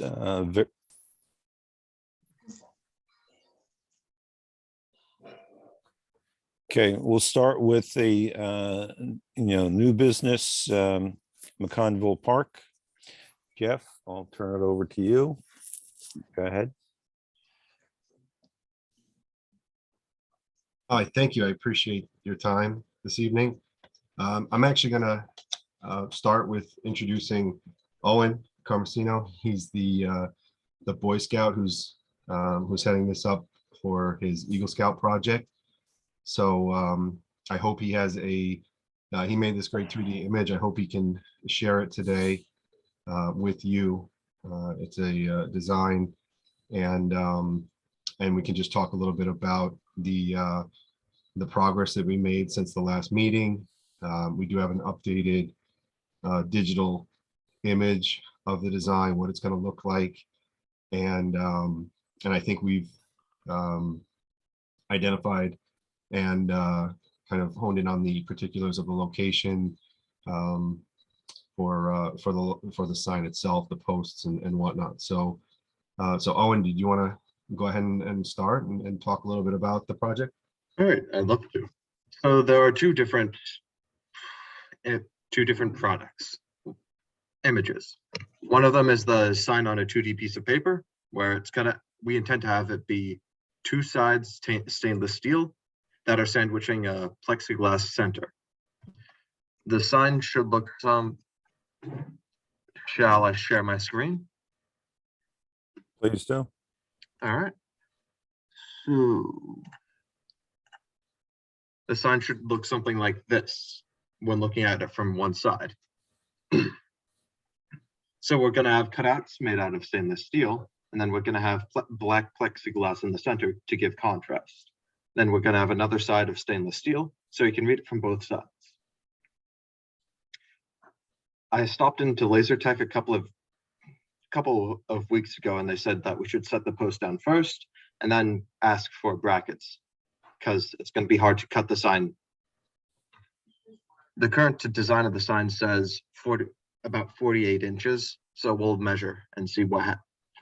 uh, Okay, we'll start with the new business, McConville Park. Jeff, I'll turn it over to you. Go ahead. Hi, thank you. I appreciate your time this evening. I'm actually going to start with introducing Owen Carmesino. He's the Boy Scout who's heading this up for his Eagle Scout project. So I hope he has he made this great 3D image. I hope he can share it today with you. It's a design, and we can just talk a little bit about the progress that we made since the last meeting. We do have an updated digital image of the design, what it's going to look like, and I think we've identified and kind of honed in on the particulars of the location for the sign itself, the posts and whatnot. So Owen, did you want to go ahead and start and talk a little bit about the project? All right, I'd love to. So there are two different products, images. One of them is the sign on a 2D piece of paper, where we intend to have it be two sides stainless steel that are sandwiching a plexiglass center. The sign should look shall I share my screen? Please do. All right. So the sign should look something like this when looking at it from one side. So we're going to have cutouts made out of stainless steel, and then we're going to have black plexiglass in the center to give contrast. Then we're going to have another side of stainless steel, so you can read it from both sides. I stopped into LaserTech a couple of weeks ago, and they said that we should set the post down first and then ask for brackets, because it's going to be hard to cut the sign. The current design of the sign says about 48 inches, so we'll measure and see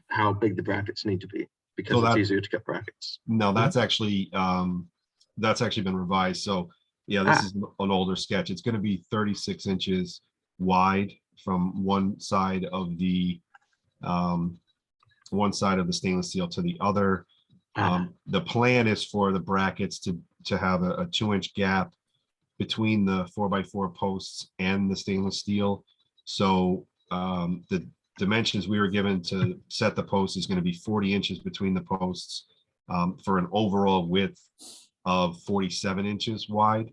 how big the brackets need to be, because it's easier to cut brackets. No, that's actually been revised. So yeah, this is an older sketch. It's going to be 36 inches wide from one side of the stainless steel to the other. The plan is for the brackets to have a 2-inch gap between the 4x4 posts and the stainless steel. So the dimensions we were given to set the post is going to be 40 inches between the posts for an overall width of 47 inches wide.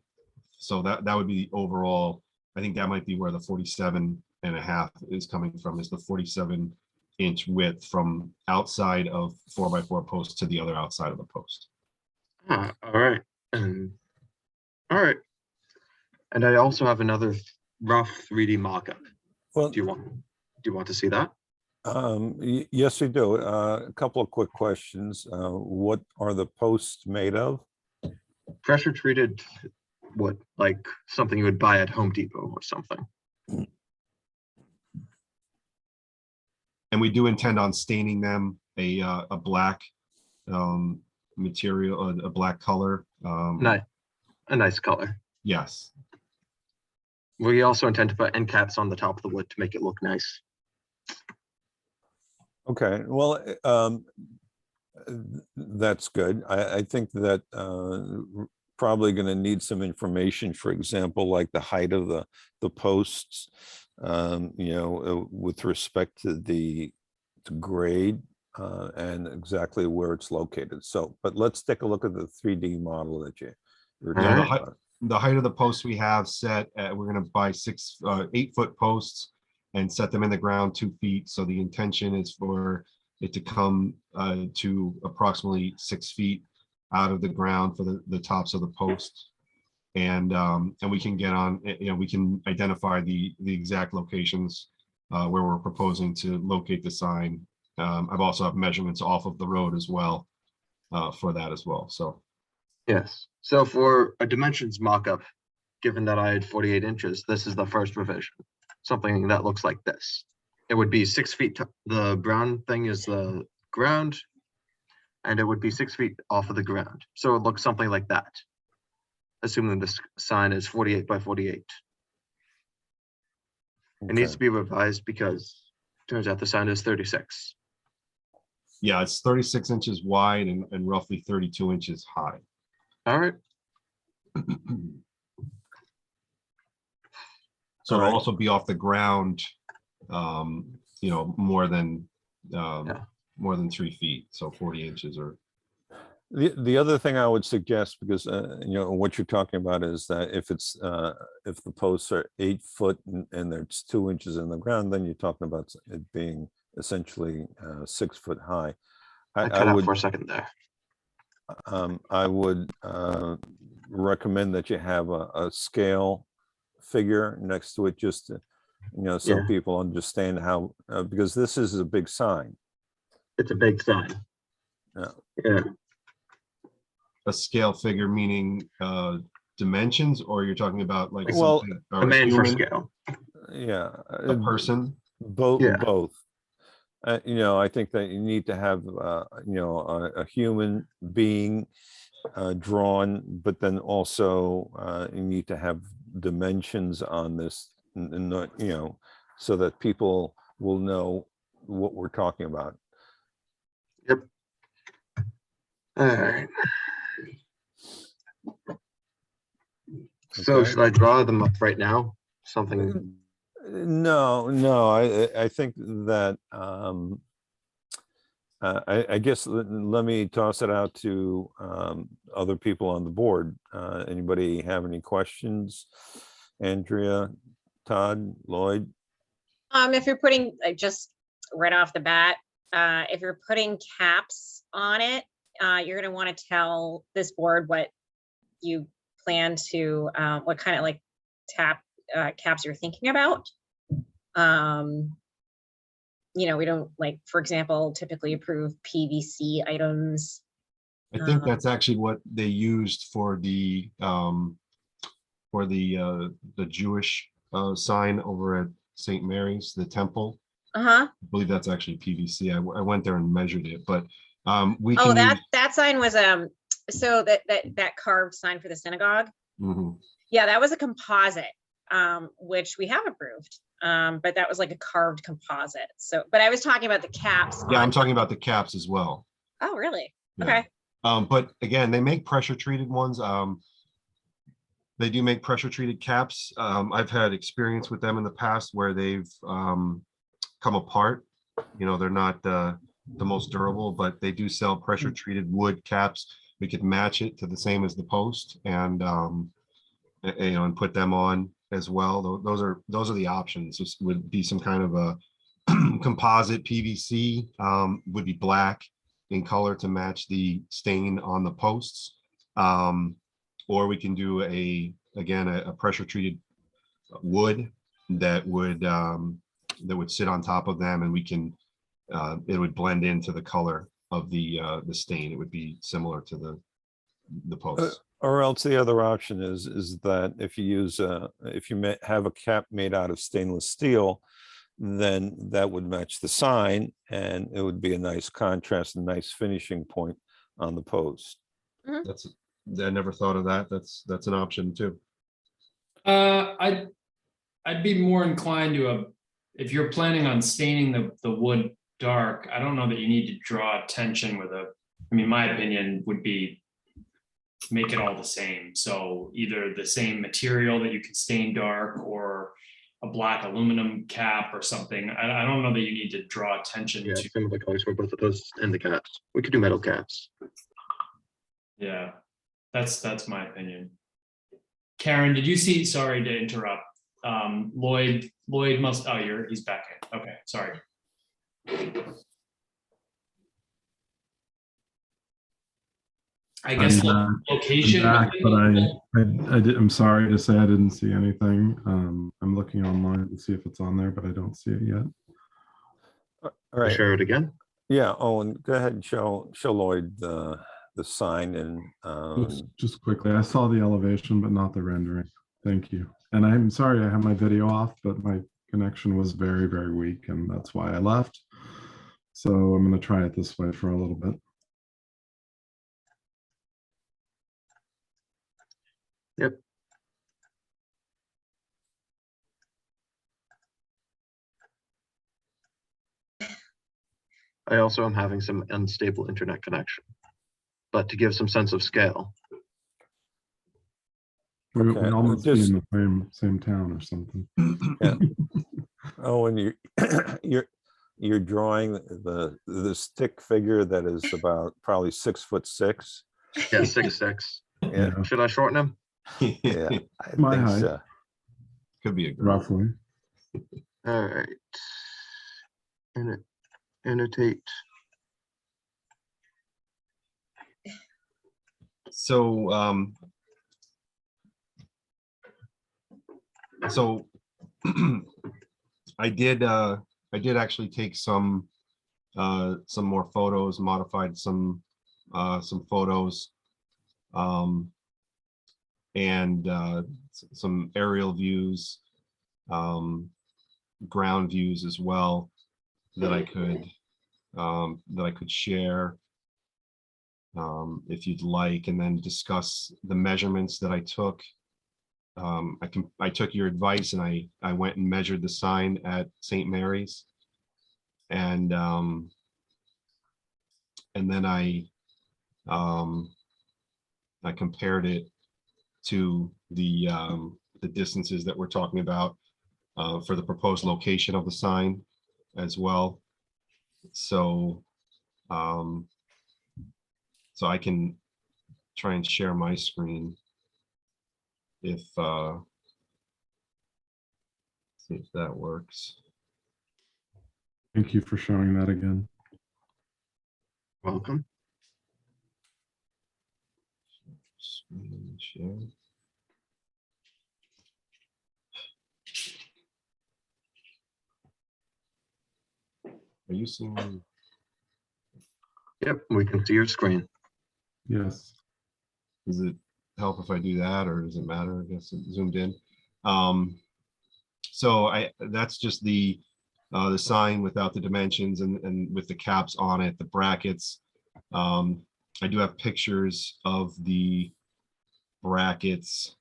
So that would be the overall. I think that might be where the 47.5 is coming from, is the 47-inch width from outside of 4x4 post to the other outside of the post. All right. All right. And I also have another rough 3D mock-up. Well, do you want to see that? Yes, we do. A couple of quick questions. What are the posts made of? Pressure treated wood, like something you would buy at Home Depot or something. And we do intend on staining them a black material, a black color. A nice color. Yes. We also intend to put end caps on the top of the wood to make it look nice. Okay, well, that's good. I think that probably going to need some information, for example, like the height of the posts, with respect to the grade and exactly where it's located. So, but let's take a look at the 3D model that you were talking about. The height of the posts we have set at, we're going to buy 8-foot posts and set them in the ground 2 feet. So the intention is for it to come to approximately 6 feet out of the ground for the tops of the posts. And we can get on, we can identify the exact locations where we're proposing to locate the sign. I've also have measurements off of the road as well for that as well. So. Yes. So for a dimensions mock-up, given that I had 48 inches, this is the first revision. Something that looks like this. It would be 6 feet, the brown thing is the ground, and it would be 6 feet off of the ground. So it looks something like that. Assuming this sign is 48 by 48. It needs to Okay. be revised because turns out the sign is 36. Yeah, it's 36 inches wide and roughly 32 inches high. All right. So All it'll right. also be off the ground, you know, more than Yeah. more than 3 feet, so 40 inches or. The other thing I would suggest, because you know what you're talking about is that if the posts are 8 foot and there's 2 inches in the ground, then you're talking about it being essentially 6 foot high. I cut out for a second there. I would recommend that you have a scale figure next to it, just to, you know, so Yeah. people understand how, because this is a big sign. It's a big sign. Yeah. Yeah. A scale figure meaning dimensions, or you're talking about like Well, something, A or man for human, scale. Yeah. a person? Both, Yeah. both. You know, I think that you need to have, you know, a human being drawn, but then also you need to have dimensions on this, and not, you know, so that people will know what we're talking about. Yep. All right. So Okay. should I draw them up right now? Something. No, I think that I guess let me toss it out to other people on the board. Anybody have any questions? Andrea, Todd, Lloyd? If you're putting, just right off the bat, if you're putting caps on it, you're gonna want to tell this board what you plan to, what kind of like caps you're thinking about. You know, we don't, like, for example, typically approve PVC items. I think that's actually what they used for the Jewish sign over at St. Mary's, the temple. Uh-huh. I believe that's actually PVC. I went there and measured it, but we Oh, can that sign was, so that carved sign for the synagogue. Mhm. Yeah, that was a composite, which we have approved. But that was like a carved composite. So, but I was talking about the caps. Yeah, I'm on- talking about the caps as well. Oh, really? Yeah. Okay. But again, they make pressure treated ones. They do make pressure treated caps. I've had experience with them in the past where they've come apart. You know, they're not the most durable, but they do sell pressure treated wood caps. We could match it to the same as the post and you know, and put them on as well. Those are the options. This would be some kind of a composite PVC, would be black in color to match the stain on the posts. Or we can do again a pressure treated wood that would sit on top of them, and we can it would blend into the color of the stain. It would be similar to the posts. Or else the other option is that if you use if you have a cap made out of stainless steel, then that would match the sign, and it would be a nice contrast and nice finishing point on the post. I never thought of that. That's an option too. I'd be more inclined to if you're planning on staining the wood dark, I don't know that you need to draw attention with I mean, my opinion would be make it all the same. So either the same material that you can stain dark or a black aluminum cap or something. I don't know that you need to draw attention Yeah, to. similar colors for both of those and the caps. We could do metal caps. Yeah, that's my opinion. Karen, did you see, sorry to interrupt. Lloyd must, oh, he's back in. Okay, sorry. I guess location. Back, but I'm sorry to say I didn't see anything. I'm looking online to see if it's on there, but I don't see it yet. All right. Share it again. Yeah, Owen, go ahead and show Lloyd the sign and Just quickly, I saw the elevation, but not the rendering. Thank you. And I'm sorry I have my video off, but my connection was very, very weak, and that's why I left. So I'm going to try it this way for a little bit. Yep. I also am having some unstable internet connection, but to give some sense of scale. We Okay, almost be just- in the same town or something. Yeah. Oh, and you're drawing the stick figure that is about probably 6'6". Yeah, 6'6". Yeah, Should I shorten him? yeah, I My think height. so. Could be a girl. Roughly. All right. Annotate. So, I did actually take some more photos, modified some photos, and some aerial views, ground views as well that I could share if you'd like, and then discuss the measurements that I took. I took your advice and I went and measured the sign at St. Mary's, and then I compared it to the distances that we're talking about for the proposed location of the sign as well. So so I can try and share my screen if see if that works. Thank you for showing that again. Welcome. Screen share. Are you seeing? Yep, we can see your screen. Yes. Does it help if I do that, or does it matter? I guess it zoomed in. So that's just the sign without the dimensions and with the caps on it, the brackets. I do have pictures of the brackets.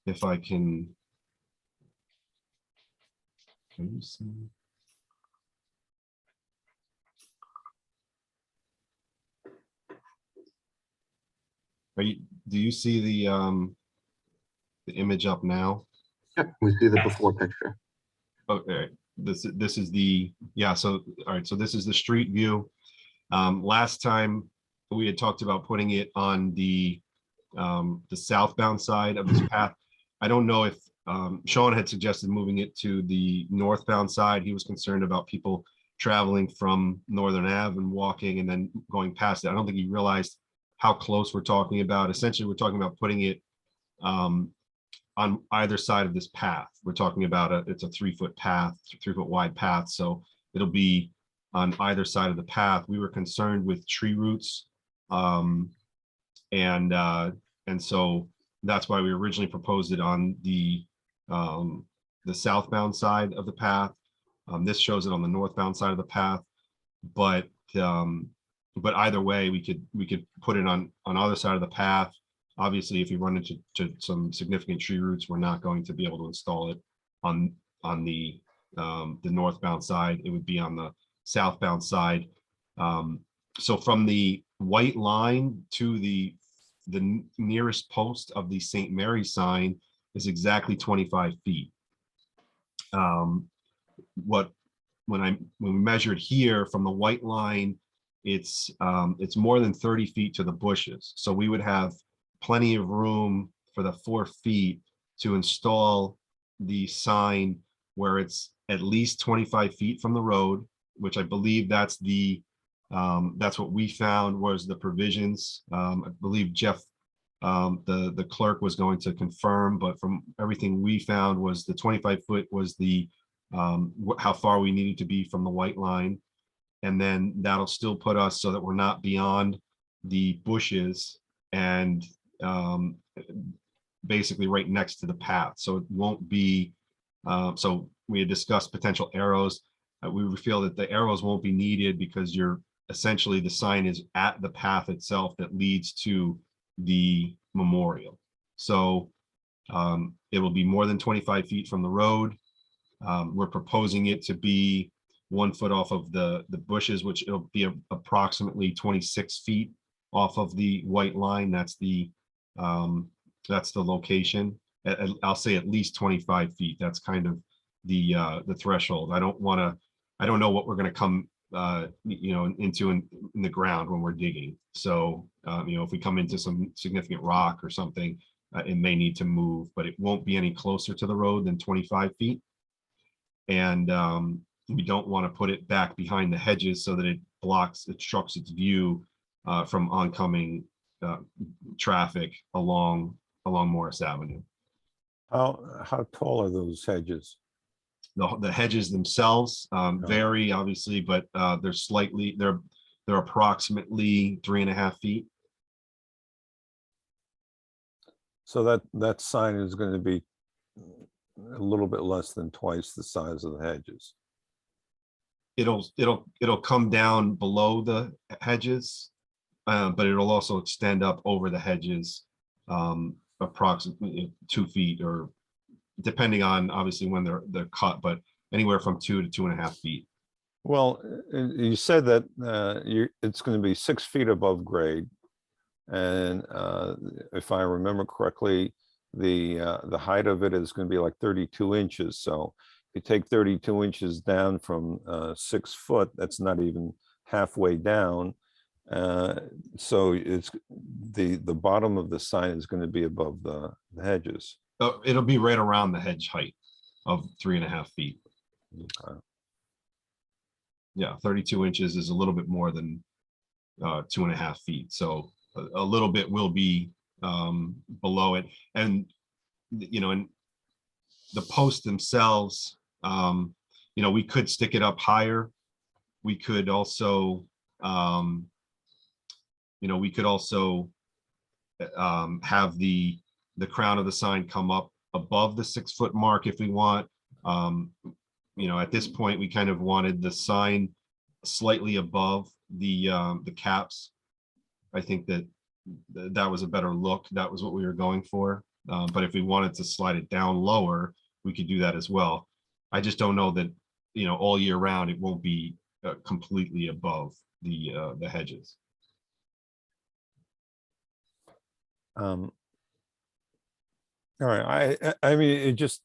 If I can you see? Do you see the image up now? Yep, we see the before picture. Okay, this is the, yeah, so all right, so this is the street view. Last time we had talked about putting it on the southbound side of this path. I don't know if Sean had suggested moving it to the northbound side. He was concerned about people traveling from Northern Ave and walking and then going past it. I don't think he realized how close we're talking about. Essentially, we're talking about putting it on either side of this path. We're talking about it's a 3-foot path, 3-foot wide path. So it'll be on either side of the path. We were concerned with tree roots. And so that's why we originally proposed it on the southbound side of the path. This shows it on the northbound side of the path, but either way, we could put it on either side of the path. Obviously, if you run into some significant tree roots, we're not going to be able to install it on the northbound side. It would be on the southbound side. So from the white line to the nearest post of the St. Mary's sign is exactly 25 feet. When we measured here from the white line, it's more than 30 feet to the bushes. So we would have plenty of room for the 4 feet to install the sign where it's at least 25 feet from the road, which I believe that's what we found was the provisions. I believe Jeff, the clerk, was going to confirm, but from everything we found was the 25 foot was the how far we needed to be from the white line. And then that'll still put us so that we're not beyond the bushes. And basically right next to the path. So it won't be, so we had discussed potential arrows. We feel that the arrows won't be needed because you're essentially, the sign is at the path itself that leads to the memorial. So it will be more than 25 feet from the road. We're proposing it to be 1 foot off of the bushes, which it'll be approximately 26 feet off of the white line. That's the location. I'll say at least 25 feet. That's kind of the threshold. I don't know what we're going to come into in the ground when we're digging. So if we come into some significant rock or something, it may need to move, but it won't be any closer to the road than 25 feet. And we don't want to put it back behind the hedges so that it obstructs its view from oncoming traffic along Morris Avenue. How tall are those hedges? The hedges themselves vary, obviously, but they're approximately 3.5 feet. So that sign is going to be a little bit less than twice the size of the hedges. It'll come down below the hedges, but it'll also extend up over the hedges approximately 2 feet, or depending on obviously when they're cut, but anywhere from 2 to 2.5 feet. Well, you said that it's going to be 6 feet above grade, and if I remember correctly, the height of it is going to be like 32 inches. So if you take 32 inches down from 6 foot, that's not even halfway down. So it's the bottom of the sign is going to be above the hedges. It'll be right around the hedge height of 3.5 feet. Okay. Yeah, 32 inches is a little bit more than 2.5 feet. So a little bit will be below it. And, and the posts themselves, we could stick it up higher. We could also, have the crown of the sign come up above the 6 foot mark if we want. At this point, we kind of wanted the sign slightly above the caps. I think that was a better look. That was what we were going for. But if we wanted to slide it down lower, we could do that as well. I just don't know that, all year round, it won't be completely above the hedges. All right. I mean, it just.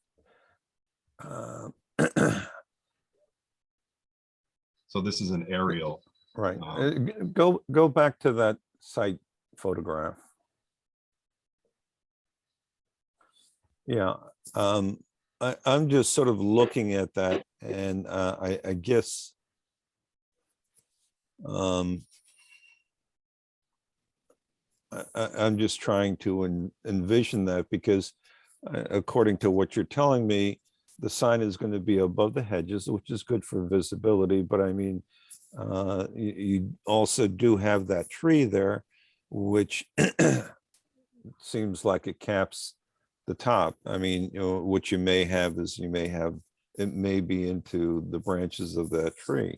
So this is an aerial. Right. Go back to that site photograph. Yeah. I'm just sort of looking at that, and I guess I'm just trying to envision that, because according to what you're telling me, the sign is going to be above the hedges, which is good for visibility. But I mean, you also do have that tree there, which seems like it caps the top. I mean, what you may have is it may be into the branches of that tree.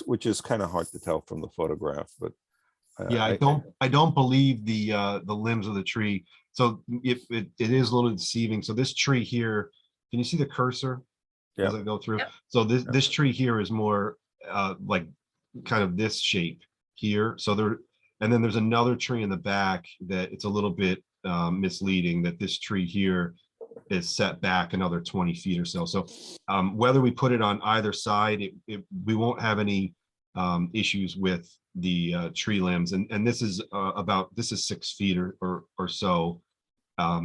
Which is kind of hard to tell from the photograph, but Yeah, I don't believe the limbs of the tree. So if it is a little deceiving. So this tree here, can you see the cursor as I go through? Yep. So this tree here is more like kind of this shape here. So and then there's another tree in the back that it's a little bit misleading, that this tree here is set back another 20 feet or so. So whether we put it on either side, we won't have any issues with the tree limbs. And this is 6 feet or so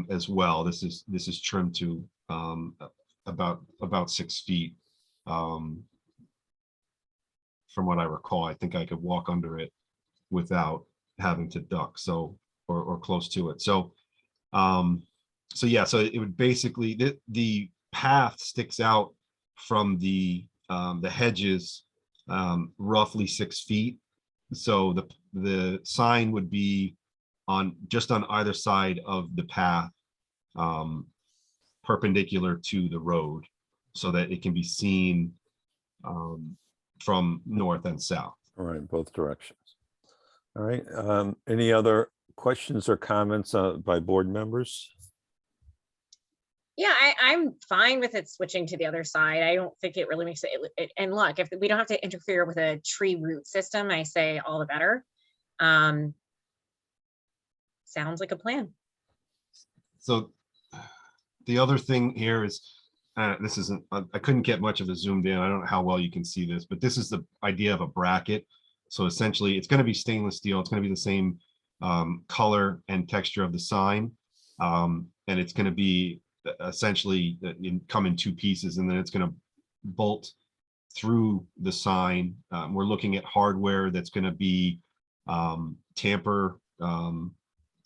as well. This is trimmed to about 6 feet. From what I recall, I think I could walk under it without having to duck, so or close to it. So yeah, so it would basically, the path sticks out from the hedges roughly 6 feet. So the sign would be just on either side of the path, perpendicular to the road, so that it can be seen from north and south. All right, both directions. All right, any other questions or comments by board members? Yeah, I'm fine with it switching to the other side. I don't think it really makes it, and look, if we don't have to interfere with a tree root system, I say all the better. Sounds like a plan. So the other thing here is, this isn't, I couldn't get much of a zoomed in. I don't know how well you can see this, but this is the idea of a bracket. So essentially it's going to be stainless steel. It's going to be the same color and texture of the sign. And it's going to be essentially come in two pieces, and then it's going to bolt through the sign. We're looking at hardware that's going to be tamper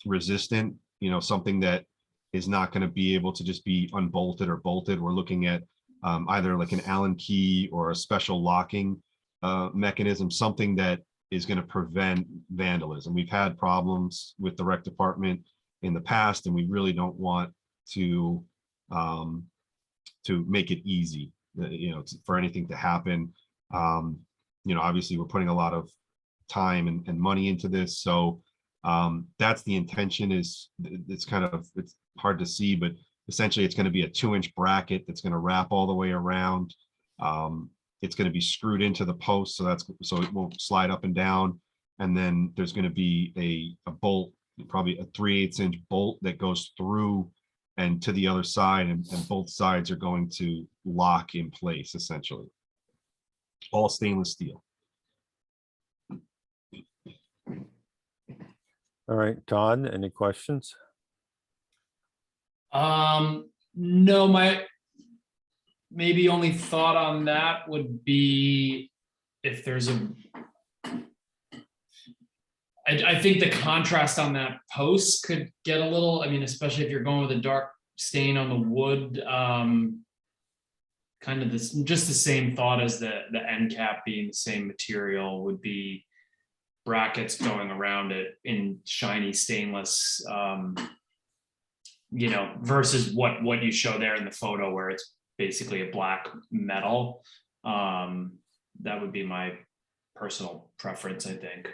resistant, something that is not going to be able to just be unbolted or bolted. We're looking at either like an Allen key or a special locking mechanism, something that is going to prevent vandalism. We've had problems with the rec department in the past, and we really don't want to make it easy, for anything to happen. Obviously we're putting a lot of time and money into this, so that's the intention. It's hard to see, but essentially it's going to be a 2-inch bracket that's going to wrap all the way around. It's going to be screwed into the post, so it won't slide up and down. And then there's going to be a bolt, probably a 3/8 inch bolt that goes through and to the other side, and both sides are going to lock in place, essentially. All stainless steel. All right, Todd, any questions? No, my maybe only thought on that would be if there's I think the contrast on that post could get a little, especially if you're going with a dark stain on the wood, kind of just the same thought as the end cap being the same material would be brackets going around it in shiny stainless, versus what you show there in the photo where it's basically a black metal. That would be my personal preference, I think.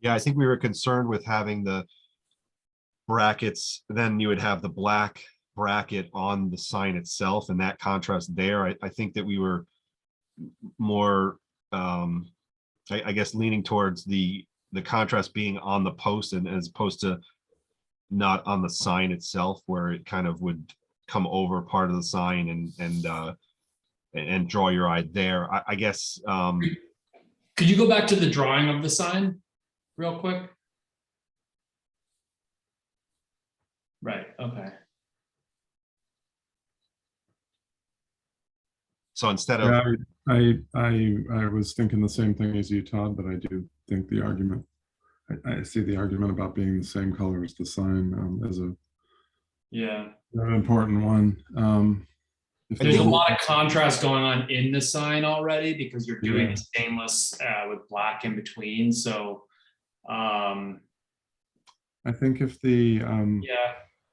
Yeah, I think we were concerned with having the brackets, then you would have the black bracket on the sign itself, and that contrast there. I think that we were more, I guess, leaning towards the contrast being on the post, and as opposed to not on the sign itself, where it kind of would come over part of the sign and draw your eye there. I guess. Could you go back to the drawing of the sign real quick? Right, okay. So instead of. Yeah, I was thinking the same thing as you, Todd, but I do think the argument, I see the argument about being the same color as the sign as an important one. There's a lot of contrast going on in the sign already because you're doing stainless with black in between. So I think if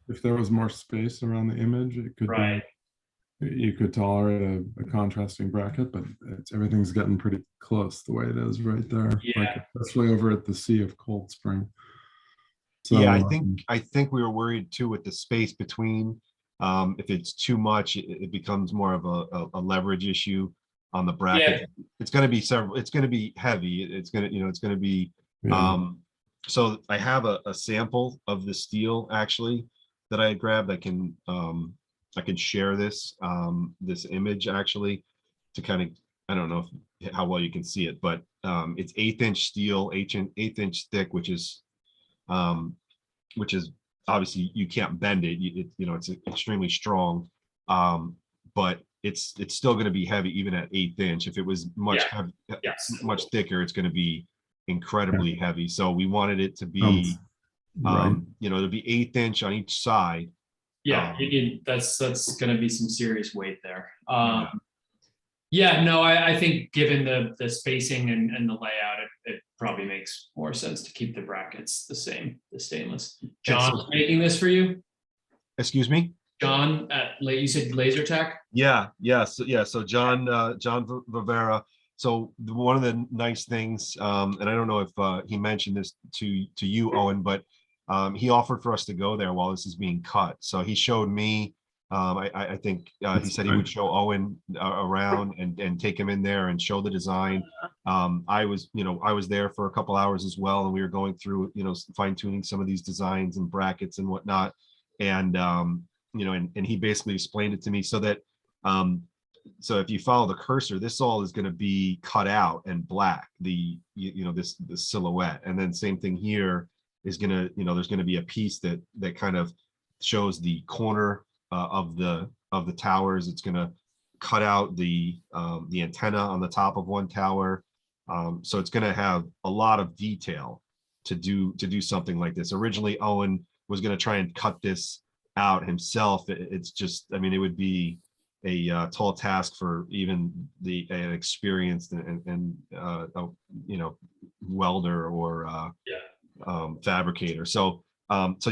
if there was more space around the image, it could be, you could tolerate a contrasting bracket, but everything's getting pretty close the way it is right there. Like, especially over at the Sea of Cold Spring. So, yeah, I think we were worried too with the space between. If it's too much, it becomes more of a leverage issue on the bracket. Yeah. It's going to be it's going to be heavy. It's going to be. So I have a sample of the steel actually that I grabbed. I can share this image actually to kind of, I don't know how well you can see it, but it's 1/8 inch steel, 1/8 inch thick, which is obviously you can't bend it. It's extremely strong, but it's still going to be heavy even at 1/8 inch. If it was much much thicker, it's going to be incredibly heavy. So we wanted it to be, to be 1/8 inch on each side. Yeah, that's going to be some serious weight there. I think given the spacing and the layout, it probably makes more sense to keep the brackets the same, the stainless. so- John's making this for you? Excuse me? John you said Laser Tech? Yeah, yes, yeah. So John, John Rivera. So one of the nice things, and I don't know if he mentioned this to you, Owen, but he offered for us to go there while this is being cut. So he showed me. I think he said he would show Owen around and take him in there and show the design. I was there for a couple hours as well, and we were going through, fine tuning some of these designs and brackets and whatnot. And and he basically explained it to me so that so if you follow the cursor, this all is going to be cut out and black, the silhouette. And then same thing here is going to, there's going to be a piece that kind of shows the corner of the towers. It's going to cut out the antenna on the top of one tower. So it's going to have a lot of detail to do something like this. Originally, Owen was going to try and cut this out himself. It's just, I mean, it would be a tall task for even an experienced and welder or fabricator. So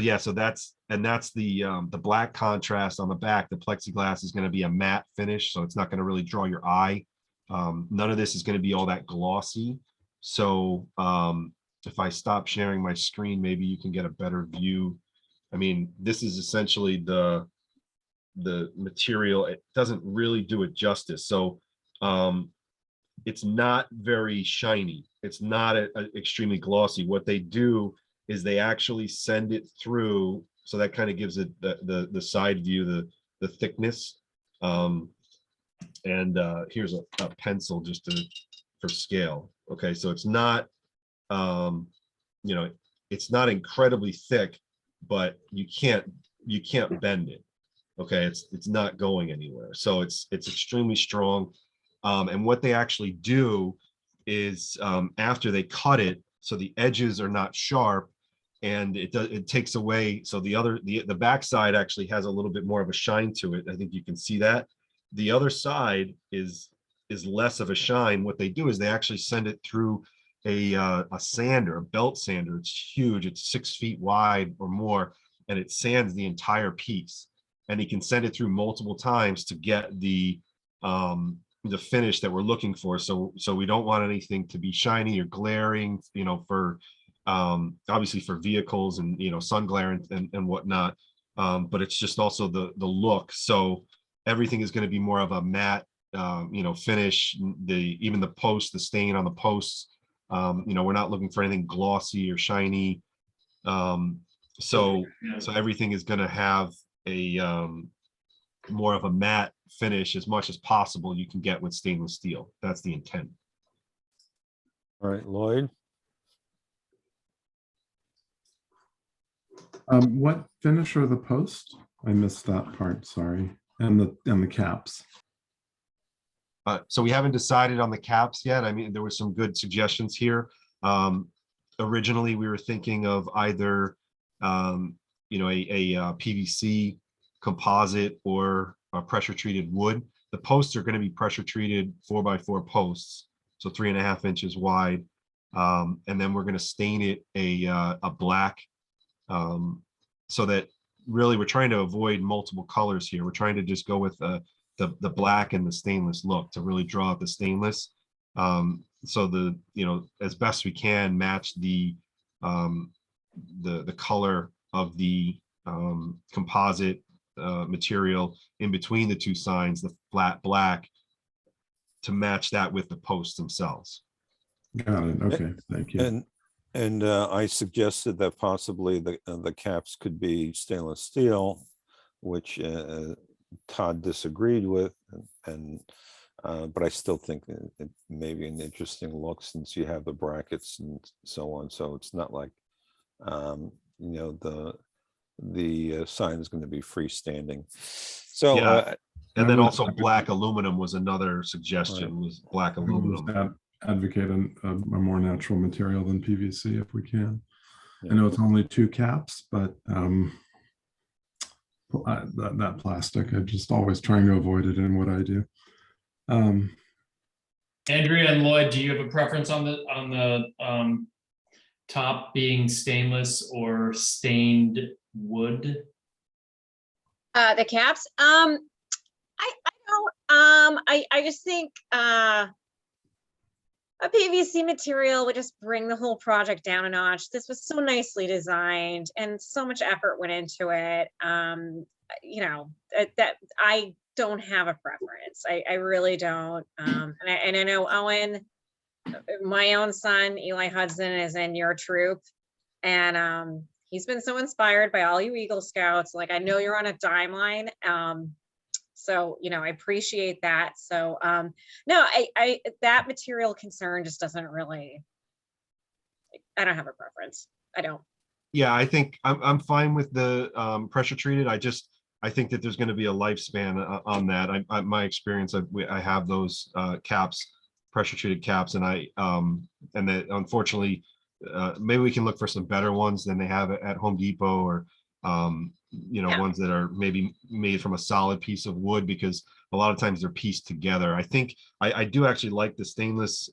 yeah, so that's the black contrast on the back. The plexiglass is going to be a matte finish, so it's not going to really draw your eye. None of this is going to be all that glossy. So if I stop sharing my screen, maybe you can get a better view. I mean, this is essentially the material. It doesn't really do it justice. So it's not very shiny. It's not extremely glossy. What they do is they actually send it through. So that kind of gives it the side view, the thickness. And here's a pencil just for scale. Okay, so it's not, it's not incredibly thick, but you can't bend it. Okay, it's not going anywhere. So it's extremely strong. And what they actually do is after they cut it, so the edges are not sharp, and it takes away. So the back side actually has a little bit more of a shine to it. I think you can see that. The other side is less of a shine. What they do is they actually send it through a sander, a belt sander. It's huge. It's 6 feet wide or more, and it sands the entire piece. And he can send it through multiple times to get the finish that we're looking for. So we don't want anything to be shiny or glaring, for obviously for vehicles and sun glare and whatnot. But it's just also the look. So everything is going to be more of a matte finish. Even the post, the stain on the posts. We're not looking for anything glossy or shiny. So everything is going to have a more of a matte finish as much as possible you can get with stainless steel. That's the intent. All right, Lloyd. What finish are the posts? I missed that part, sorry. And the caps. So we haven't decided on the caps yet. I mean, there were some good suggestions here. Originally, we were thinking of either a PVC composite or a pressure treated wood. The posts are going to be pressure treated 4x4 posts, so 3.5 inches wide. And then we're going to stain it a black, so that really we're trying to avoid multiple colors here. We're trying to just go with the black and the stainless look to really draw out the stainless. So as best we can match the color of the composite material in between the two signs, the flat black, to match that with the posts themselves. Got it. Okay, thank you. And I suggested that possibly the caps could be stainless steel, which Todd disagreed with, but I still think it may be an interesting look since you have the brackets and so on. So it's not like the sign is going to be freestanding. So yeah. And then also black aluminum was another suggestion. Was black aluminum. Advocate a more natural material than PVC if we can. Yeah. I know it's only 2 caps, but that plastic, I'm just always trying to avoid it in what I do. Andrea and Lloyd, do you have a preference on the top being stainless or stained wood? The caps, I don't, I just think, a PVC material would just bring the whole project down a notch. This was so nicely designed and so much effort went into it. You know, that I don't have a preference. I really don't. And I know Owen, my own son, Eli Hudson, is in your troop. And he's been so inspired by all you Eagle Scouts. Like, I know you're on a timeline. So, you know, I appreciate that. So, no, I that material concern just doesn't really, I don't have a preference. I don't. Yeah, I think I'm fine with the pressure treated. I think that there's going to be a lifespan on that. My experience, I have those caps, pressure treated caps, and and that unfortunately, maybe we can look for some better ones than they have at Home Depot, or you know, Yeah. ones that are maybe made from a solid piece of wood, because a lot of times they're pieced together. I think I do actually like the stainless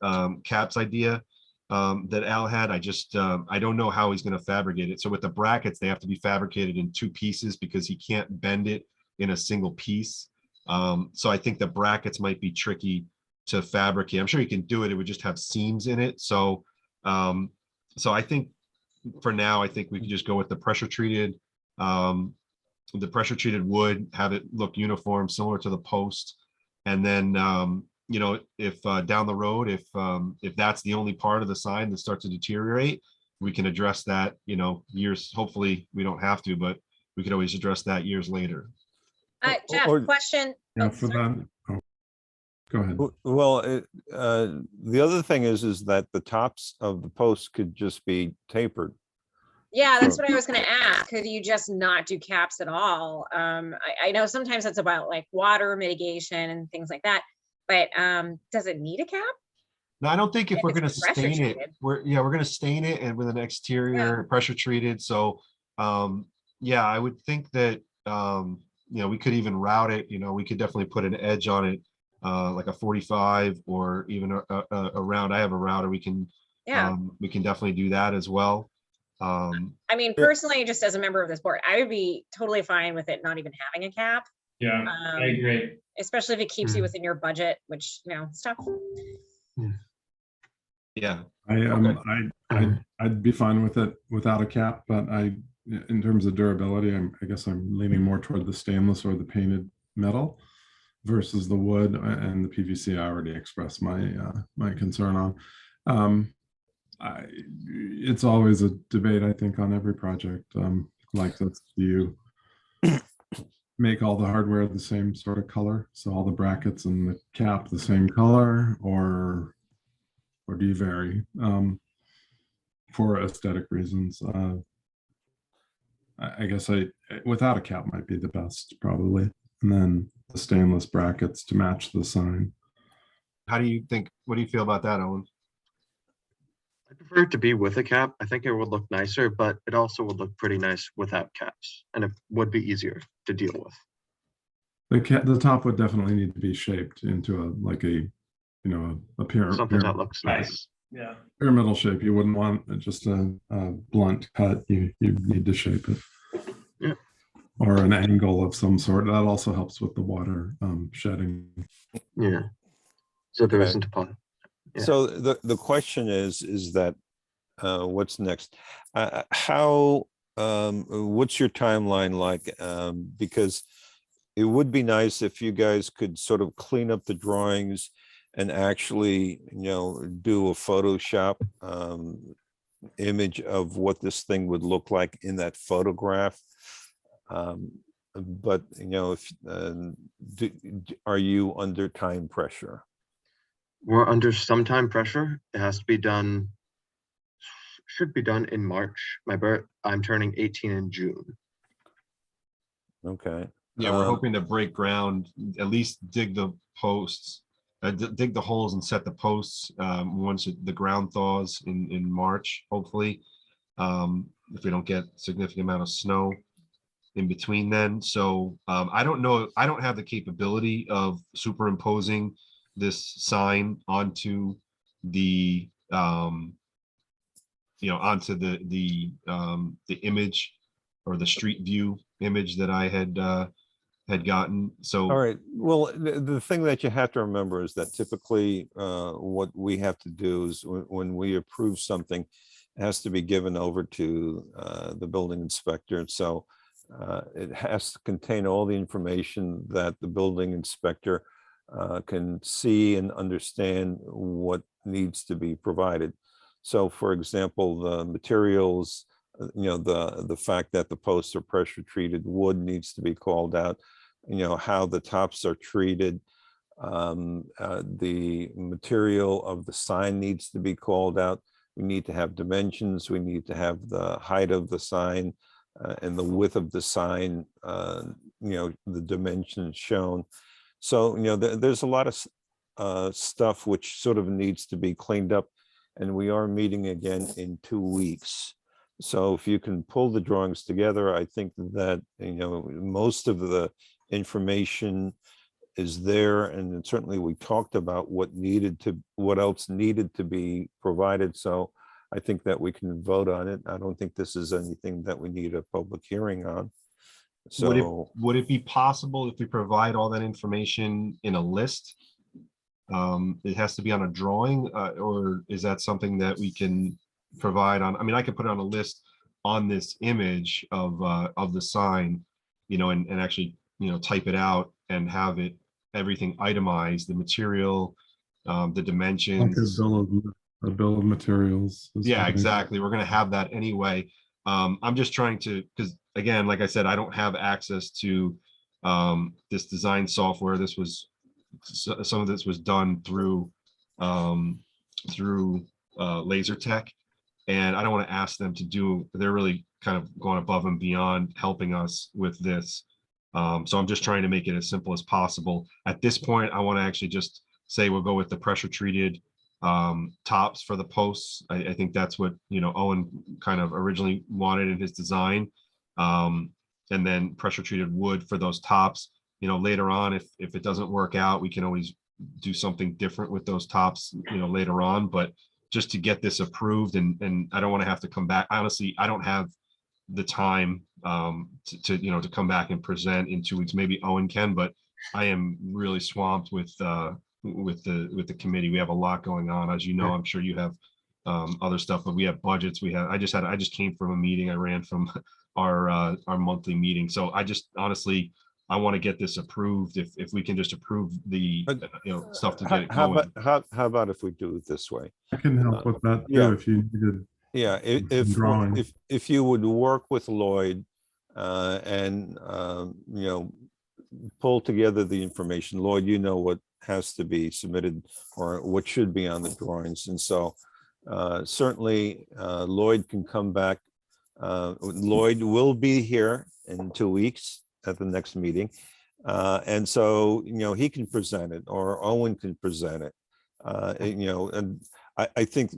caps idea that Al had. I don't know how he's going to fabricate it. So with the brackets, they have to be fabricated in two pieces because he can't bend it in a single piece. So I think the brackets might be tricky to fabricate. I'm sure you can do it. It would just have seams in it. So I think for now, I think we could just go with the pressure treated wood, have it look uniform, similar to the post. And then, you know, if down the road, if that's the only part of the sign that starts to deteriorate, we can address that, you know, years, hopefully we don't have to, but we could always address that years later. Jeff, or- question. Yeah, Oh, for sorry. that. Oh, go ahead. Well, the other thing is that the tops of the posts could just be tapered. Yeah, that's So- what I was gonna ask. Could you just not do caps at all? I know sometimes it's about like water mitigation and things like that, but does it need a cap? No, I don't think if If we're it's going to pressure stain it, treated. we're going to stain it and with an exterior pressure treated. So, yeah, I would think that, you know, we could even route it, you know, we could definitely put an edge on it, like a 45 or even a round. I have a router. We can definitely do that as well. I mean, personally, just as a member of this board, I would be totally fine with it not even having a cap, Yeah, I agree. especially if it keeps you within your budget, which, you know, it's tough. Yeah. I'd be fine with it without a cap, but in terms of durability, I guess I'm leaning more toward the stainless or the painted metal versus the wood and the PVC. I already expressed my concern on. It's always a debate, I think, on every project like this. Do you make all the hardware the same sort of color, so all the brackets and the cap the same color, or do you vary for aesthetic reasons? I guess without a cap might be the best, probably, and then the stainless brackets to match the sign. What do you feel about that, Owen? I prefer it to be with a cap. I think it would look nicer, but it also would look pretty nice without caps, and it would be easier to deal with. The top would definitely need to be shaped into a pyramid. Something that looks nice. Yeah. Pyramidal shape. You wouldn't want just a blunt cut. You need to shape it. Yeah. Or an angle of some sort. That also helps with the water shedding. Yeah. So there Okay. isn't a pot. Yeah. So the question is that what's next? What's your timeline like? Because it would be nice if you guys could sort of clean up the drawings and actually, you know, do a Photoshop image of what this thing would look like in that photograph. But, you know, are you under time pressure? We're under some time pressure. It has to be done, should be done in March. I'm turning 18 in June. Okay. Yeah, we're hoping to break ground, at least dig the posts, dig the holes and set the posts once the ground thaws in March, hopefully. If we don't get significant amount of snow in between then. So I don't know, I don't have the capability of superimposing this sign onto the, onto the image or the street view image that I had gotten. All So, right, well, the thing that you have to remember is that typically what we have to do is when we approve something, it has to be given over to the building inspector. So it has to contain all the information that the building inspector can see and understand what needs to be provided. So for example, the materials, the fact that the posts are pressure treated wood needs to be called out, how the tops are treated. The material of the sign needs to be called out. We need to have dimensions. We need to have the height of the sign and the width of the sign, the dimensions shown. So, there's a lot of stuff which sort of needs to be cleaned up. And we are meeting again in 2 weeks. So if you can pull the drawings together, I think that, most of the information is there. And then certainly we talked about what else needed to be provided. So I think that we can vote on it. I don't think this is anything that we need a public hearing on. So would it be possible if we provide all that information in a list? It has to be on a drawing, or is that something that we can provide on? I mean, I could put it on a list on this image of the sign, and actually, type it out and have it, everything itemized, the material, the Like dimensions. a bill of materials. is Yeah, what I- exactly. We're gonna have that anyway. I'm just trying to, because again, like I said, I don't have access to this design software. This was some of this was done through Laser Tech, and I don't want to ask them to do. They're really kind of going above and beyond helping us with this. So I'm just trying to make it as simple as possible. At this point, I want to actually just say we'll go with the pressure treated tops for the posts. I think that's what Owen kind of originally wanted in his design, and then pressure treated wood for those tops. Later on, if it doesn't work out, we can always do something different with those tops later on. But just to get this approved, and I don't want to have to come back. Honestly, I don't have the time to come back and present in 2 weeks. Maybe Owen can, but I am really swamped with the committee. We have a lot going on, as you know. I'm sure you have other stuff, but we have budgets. I just came from a meeting. I ran from our monthly meeting. So honestly, I want to get this approved. If we can just approve the stuff to get it going. how about if we do it this way? I can help with that too, yeah. if you needed. Yeah, drawing. if you would work with Lloyd and pull together the information. Lloyd, what has to be submitted or what should be on the drawings. And so certainly Lloyd can come back. Lloyd will be here in 2 weeks at the next meeting. And so, he can present it or Owen can present it. And I think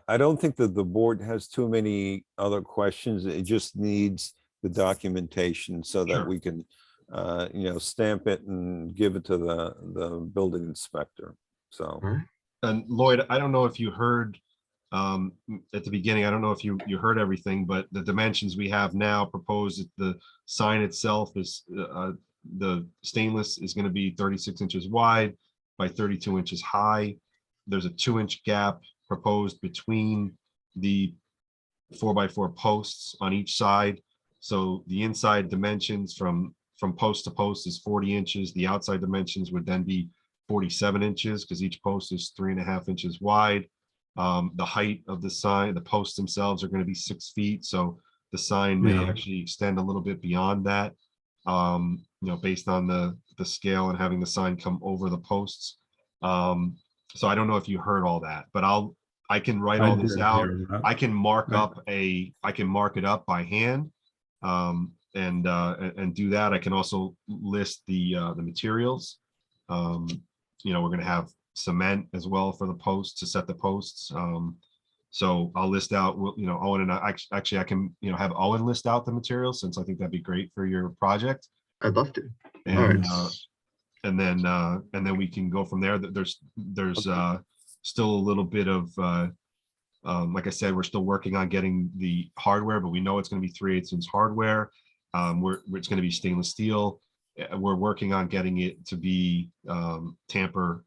I don't think that the board has too many other questions. It just needs the documentation so that Sure. we can, stamp it and give it to the building inspector. So, And Lloyd, I don't know if you heard at the beginning, I don't know if you heard everything, but the dimensions we have now proposed, the sign itself is the stainless is going to be 36 inches wide by 32 inches high. There's a 2-inch gap proposed between the 4x4 posts on each side. So the inside dimensions from post to post is 40 inches. The outside dimensions would then be 47 inches because each post is 3.5 inches wide. The height of the sign, the posts themselves are going to be 6 feet. So the sign may actually extend a little bit beyond that, based on the scale and having the sign come over the posts. So I don't know if you heard all that, but I can write all this out. I can mark it up by hand, and do that. I can also list the materials. We're going to have cement as well for the posts to set the posts. So I'll list out, Owen and I actually I can, have Owen list out the materials, since I think that'd be great for your project. I'd love to. And, All right. and then we can go from there. There's still a little bit of like I said, we're still working on getting the hardware, but we know it's going to be 3/8 inch hardware. It's going to be stainless steel. We're working on getting it to be tamper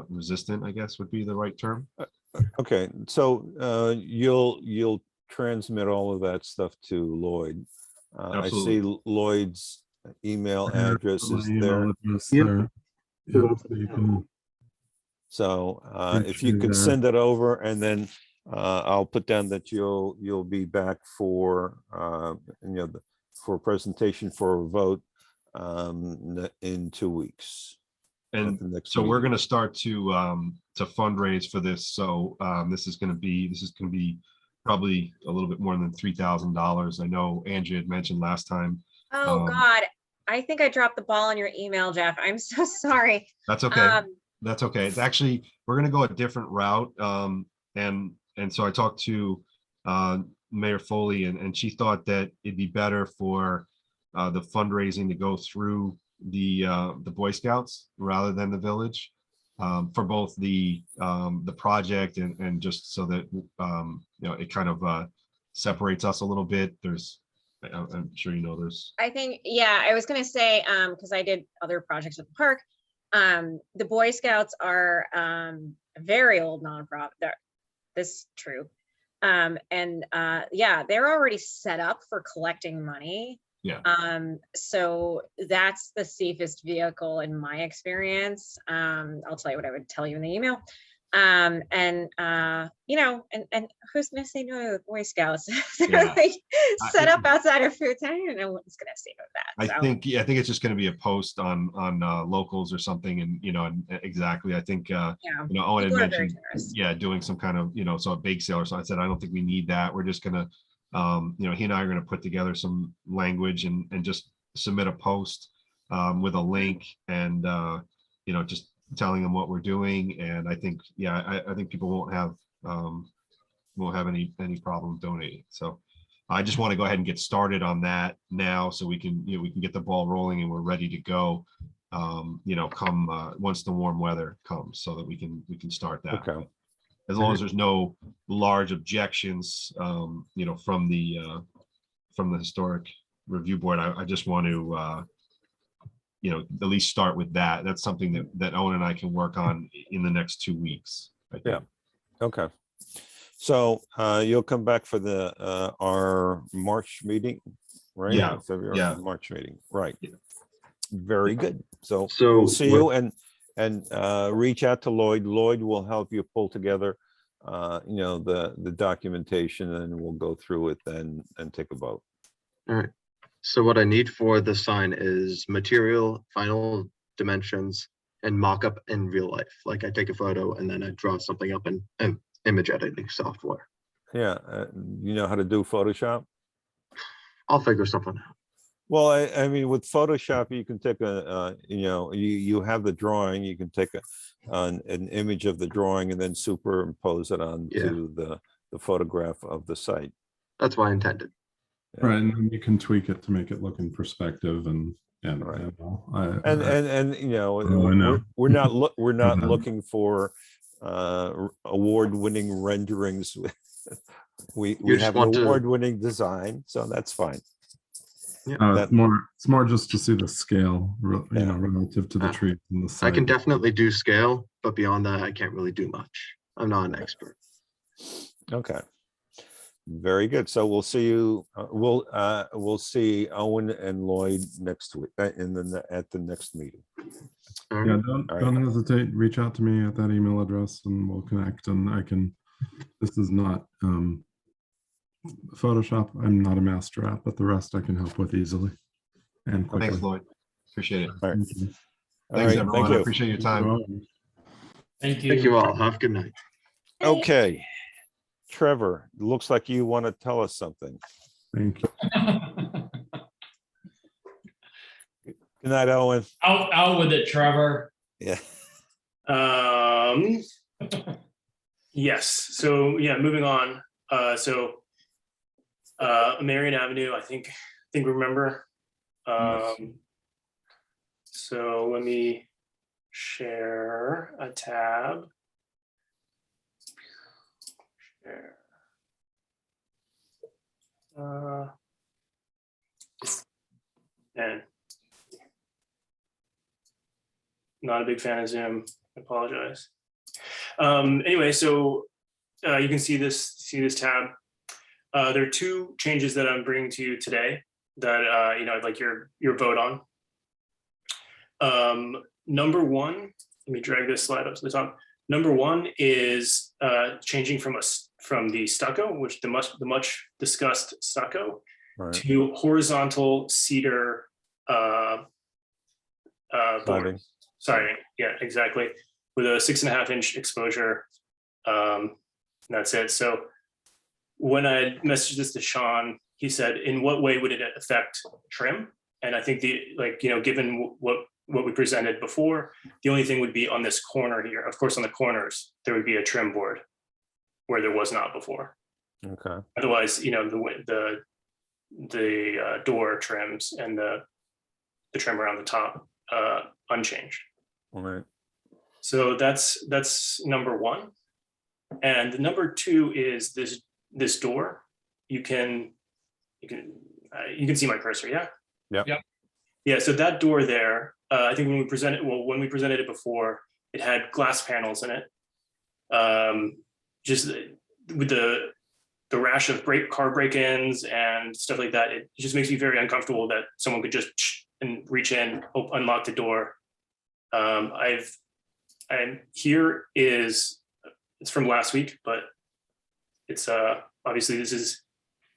resistant, I guess would be the right term. Okay, so you'll transmit all of that stuff to Lloyd. I see Absolutely. Lloyd's email Yeah, address my is email there. address Yep. there. Yeah, so you can So if reach you me could there. send it over, and then I'll put down that you'll be back for for a presentation for a vote in 2 weeks. at And the next so we're meeting. going to start to fundraise for this. So this is going to be probably a little bit more than $3,000. I know Angie had mentioned last time. Oh, God. I think I dropped the ball on your email, Jeff. I'm so sorry. That's okay. That's okay. It's actually, we're going to go a different route. And so I talked to Mayor Foley, and she thought that it'd be better for the fundraising to go through the Boy Scouts rather than the village, for both the project and just so that it kind of separates us a little bit. I'm sure you know there's. I think, yeah, I was gonna say, because I did other projects at the park. The Boy Scouts are a very old nonprofit. This is true. Yeah, they're already set up for collecting money. Yeah. So that's the safest vehicle in my experience. I'll tell you what I would tell you in the email. And who's gonna say no to the Boy Scouts? They're Yeah. like set up outside of food tent. I don't know what's gonna say about that. I think it's just going to be a post on locals or something, and and exactly. I think Owen had people are very mentioned generous. doing some kind of so a bake sale or so. I said I don't think we need that. We're just gonna he and I are going to put together some language and just submit a post with a link and just telling them what we're doing. And I think I think people won't have any problem donating. So I just want to go ahead and get started on that now, so we can get the ball rolling and we're ready to go. Come once the warm weather comes, so that we can start that. Okay. As long as there's no large objections, from the historic review board. I just want to at least start with that. That's something that Owen and I can work on in the next 2 weeks. I think. Yeah. Okay. So you'll come back for our March meeting, right? Yeah, February, yeah. March meeting, right? Yeah. Very good. So So we'll see you and reach out to Lloyd. Lloyd will help you pull together, the documentation, and we'll go through it then and take a vote. All right. So what I need for the sign is material, final dimensions, and mock-up in real life. Like I take a photo and then I draw something up in image editing software. Yeah, you know how to do Photoshop? I'll figure something out. Well, I mean, with Photoshop, you can take you have the drawing, you can take an image of the drawing and then superimpose it onto the photograph of the site. That's what I intended. Yeah. Right, and then you can tweak it to make it look in perspective and Right. I know. We're not Mhm. looking for award-winning renderings. We just have an want to- award-winning design, so that's fine. It's more just to see the scale, relative to the trees and the I site. can definitely do scale, but beyond that, I can't really do much. I'm not an expert. Okay. Very good. So we'll see you. We'll see Owen and Lloyd next week at the next meeting. All Yeah, right. don't hesitate. Reach out to me at that email address, and we'll connect. And I can. This is not Photoshop. I'm not a master at, but the rest I can help with easily and quickly. Thanks, Lloyd. Appreciate it. All right. Thank you. Thanks, right, everyone. thank I you. appreciate your time. Thank you. Thank you all. Have a good night. Okay. Trevor, looks like you want to tell us something. Thank you. Good night, Owen. Out with it, Trevor. Yeah. Yes. So yeah, moving on. Marvin Avenue, I think remember. So let me share a tab. Share. And not a big fan of Zoom. I apologize. Anyway, so you can see this tab. There are two changes that I'm bringing to you today that I'd like your vote on. Number one, let me drag this slide up to the top. Number one is changing from the stucco, which the much discussed stucco, Right. to horizontal cedar Siding. siding. Yeah, exactly. With a 6.5-inch exposure. That's it. So when I messaged this to Sean, he said, "In what way would it affect trim?" And I think given what we presented before, the only thing would be on this corner here. Of course, on the corners there would be a trim board where there was not before. Okay. Otherwise, the door trims and the trim around the top unchanged. All right. So that's number one. And number two is this door. You can see my cursor, yeah? Yep. Yep. Yeah, so that door there, I think when we presented it before, it had glass panels in it. Just with the rash of car break-ins and stuff like that, it just makes me very uncomfortable that someone could just and reach in, unlock the door. It's from last week, but it's obviously this is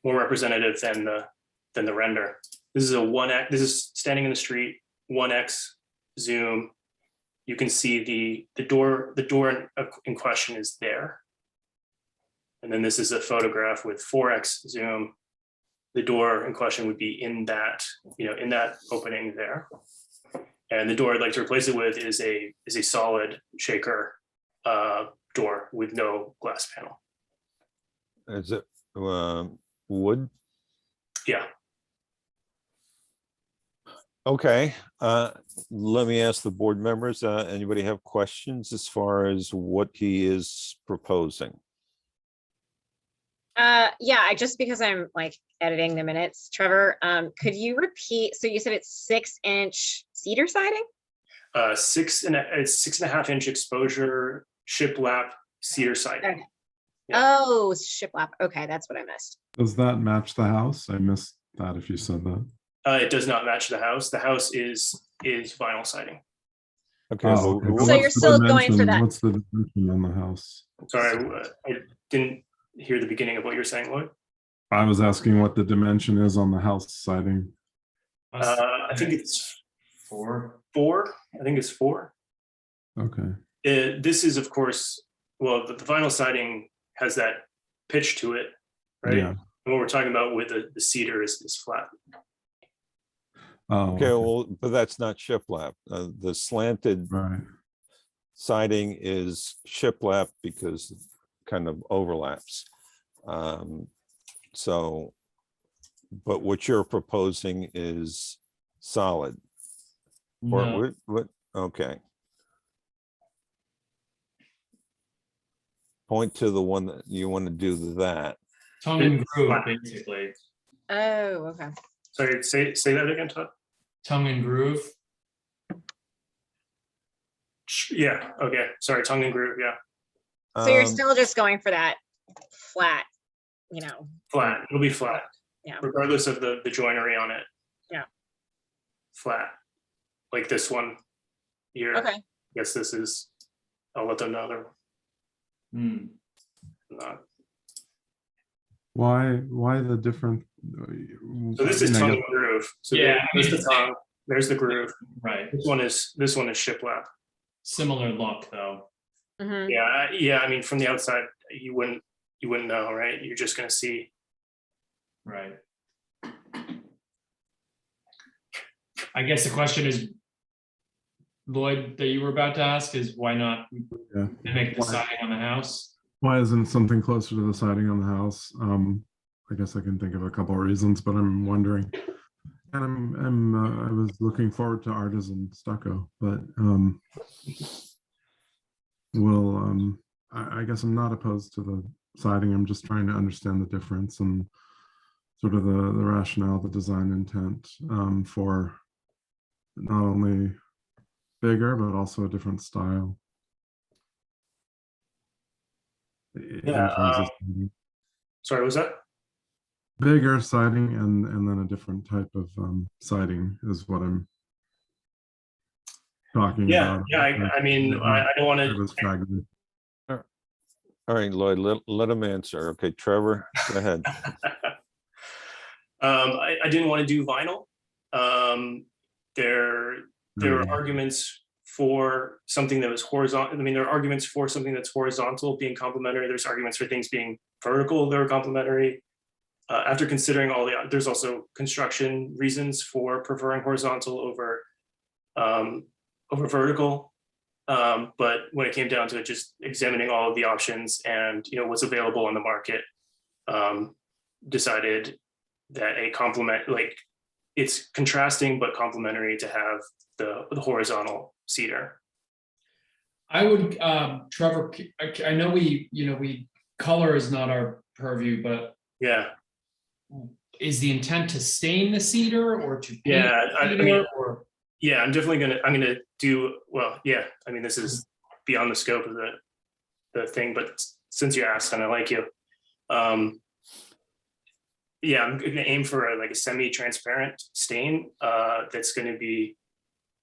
more representative than the render. This is a 1x. This is standing in the street, 1x zoom. You can see the door in question is there. And then this is a photograph with 4x zoom. The door in question would be in that opening there. And the door I'd like to replace it with is a solid shaker door with no glass panel. Is it wood? Yeah. Okay. Let me ask the board members, anybody have questions as far as what he is proposing? Yeah, just because I'm like editing the minutes, Trevor, could you repeat? So you said it's 6-inch cedar siding? It's 6.5-inch exposure shiplap cedar siding. Okay. Yeah. Oh, shiplap. Okay, that's what I missed. Does that match the house? I missed that if you said that. It does not match the house. The house is vinyl siding. Okay. Oh, okay. well, But So what's you're the still going for dimension- that. What's the dimension on the house? Sorry, I didn't hear the beginning of what you're saying, Lloyd. I was asking what the dimension is on the house siding. I think it's 4. 4. I think it's 4. Okay. This is, of course, well, the vinyl siding has that pitch to it, right? Yeah. And what we're talking about with the cedar is flat. Oh, Okay, okay. well, but that's not shiplap. The slanted Right. siding is shiplap because it kind of overlaps. So, but what you're proposing is solid. Or No, what? Okay. Point to the one that you want to do that. tongue and groove, basically. Oh, okay. Sorry, say that again, Todd. Tongue and groove. Yeah. Okay. Sorry, tongue and groove. Yeah, So you're Um, still just going for that flat, flat. It'll be flat. Yeah. Regardless of the joinery on it. Yeah. Flat. Like this one here. Okay. Yes, this is. I'll let them know they're Hmm. not. Why the different? So this is I mean, I tongue guess- and groove. So Yeah, there's the tongue. There's the groove. Right. This one is shiplap. Similar look, though. Mhm. Yeah. I mean, from the outside, you wouldn't know, right? You're just gonna see. Right. I guess the question is, Lloyd, that you were about to ask is why not Yeah. mimic the Why- siding on the house? Why isn't something closer to the siding on the house? I guess I can think of a couple of reasons, but I'm wondering I was looking forward to artisan stucco, but I guess I'm not opposed to the siding. I'm just trying to understand the difference and sort of the rationale, the design intent for not only bigger, but also a different style. In Yeah, terms of siding. sorry, what was that? Bigger siding and then a different type of siding is what I'm talking Yeah, about. yeah, I mean, I don't want It to, was fragmented. All right, Lloyd, let him answer. Okay, Trevor, go ahead. I didn't want to do vinyl. There are arguments for something that was horizontal. I mean, there are arguments for something that's horizontal being complementary. There's arguments for things being vertical that are complementary. After considering all the, there's also construction reasons for preferring horizontal over vertical. But when it came down to it, just examining all of the options and what's available on the market, decided that a complement, like it's contrasting but complementary to have the horizontal cedar. I would, Trevor, I know we color is not our purview, but Yeah, is the intent to stain the cedar or to paint yeah. the I cedar, mean, or? yeah, I'm gonna do well. Yeah, I mean, this is beyond the scope of the thing, but since you asked and I like you, yeah, I'm gonna aim for like a semi-transparent stain. That's gonna be,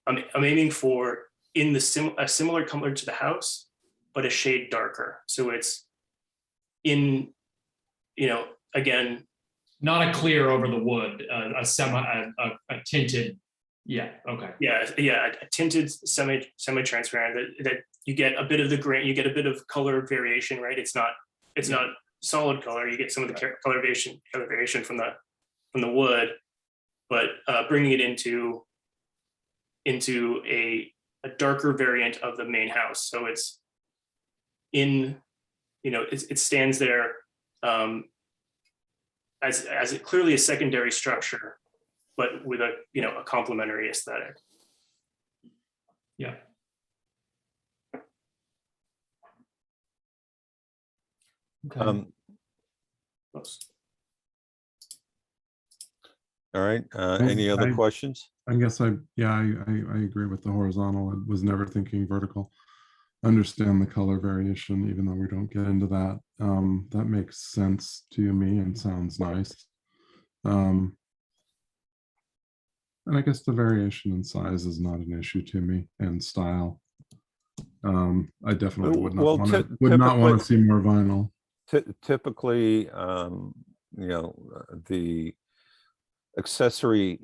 I'm aiming for in the a similar color to the house, but a shade darker. So it's in, again, Not a clear over the wood, a tinted. Yeah. Okay. yeah, a tinted semi-transparent that you get a bit of the grain, you get a bit of color variation, right? It's not solid color. You get some of the color variation from the wood, but bringing it into a darker variant of the main house. So it's in, it stands there as clearly a secondary structure, but with a complementary aesthetic. Yeah. Okay. All right, any other questions? I guess I agree with the horizontal. I was never thinking vertical. Understand the color variation, even though we don't get into that. That makes sense to me and sounds nice. And I guess the variation in size is not an issue to me, and style. I definitely would not want to see more vinyl. Typically, the accessory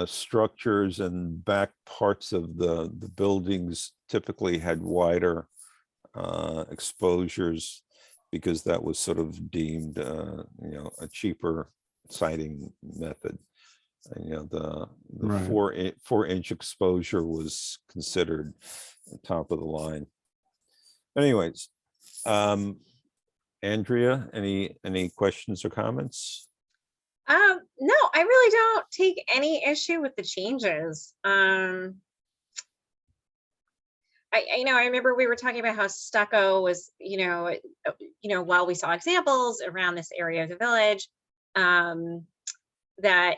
structures and back parts of the buildings typically had wider exposures because that was sort of deemed a cheaper siding method. And, the Right. 4-inch exposure was considered top of the line. Anyways, Andrea, any questions or comments? No, I really don't take any issue with the changes. I remember we were talking about how stucco was, while we saw examples around this area of the village, that,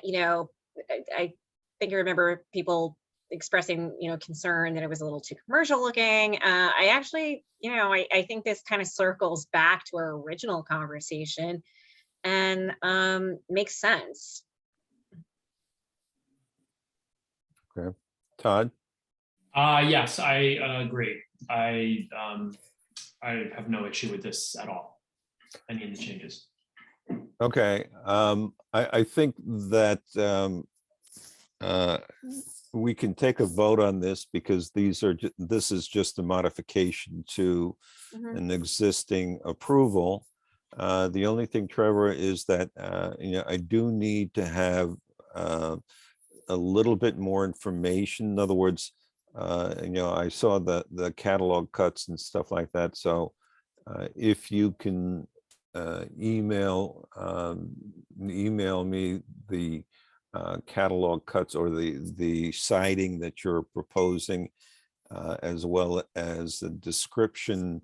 I think I remember people expressing, concern that it was a little too commercial looking. I actually, I think this kind of circles back to our original conversation and makes sense. Okay, Todd? Yes, I agree. I have no issue with this at all. Any of the changes. Okay, I think that we can take a vote on this because this is just a modification to an existing approval. The only thing, Trevor, is that I do need to have a little bit more information. In other words, I saw the catalog cuts and stuff like that. So if you can email me the catalog cuts or the siding that you're proposing, as well as the description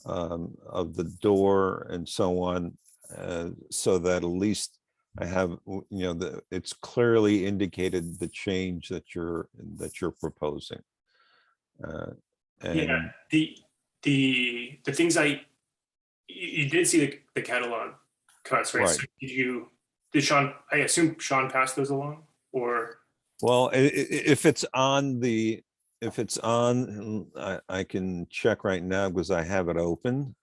of the door and so on, so that at least I have, it's clearly indicated the change that you're proposing. Yeah, And the things you did see the catalog cuts, right? So Right. did Sean, I assume Sean passed those along, or? well, if it's on, I can check right now because I have it open.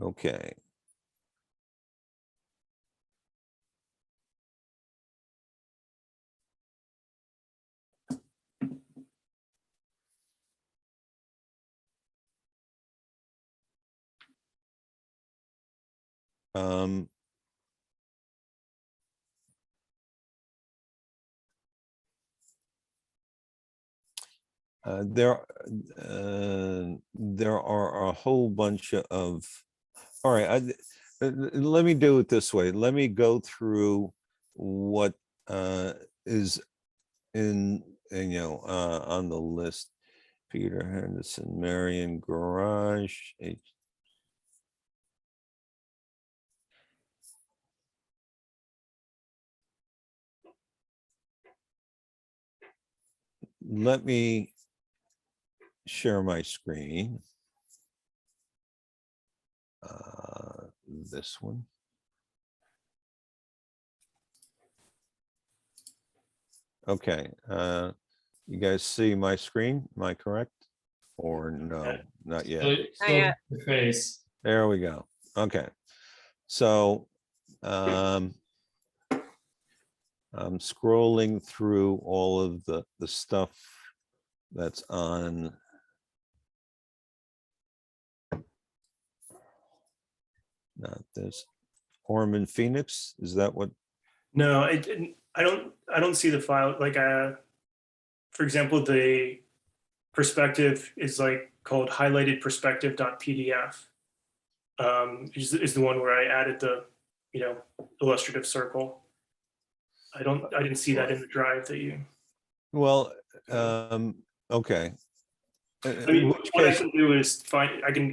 Okay. Um, there are a whole bunch of, all right, let me do it this way. Let me go through what is in, on the list. Peter Henderson, Marion Garage. Let me share my screen. This one. Okay, you guys see my screen? Am I correct? Or no, not yet. Still yeah. the face. There we go. Okay. So I'm scrolling through all of the stuff that's on. Not this. Orman Phoenix, is that what? No, it didn't. I don't see the file. Like, for example, the perspective is like called highlighted perspective.pdf. Is the one where I added the, illustrative circle. I didn't see that in the drive that you. Well, okay. I mean, In which what I case, can do is I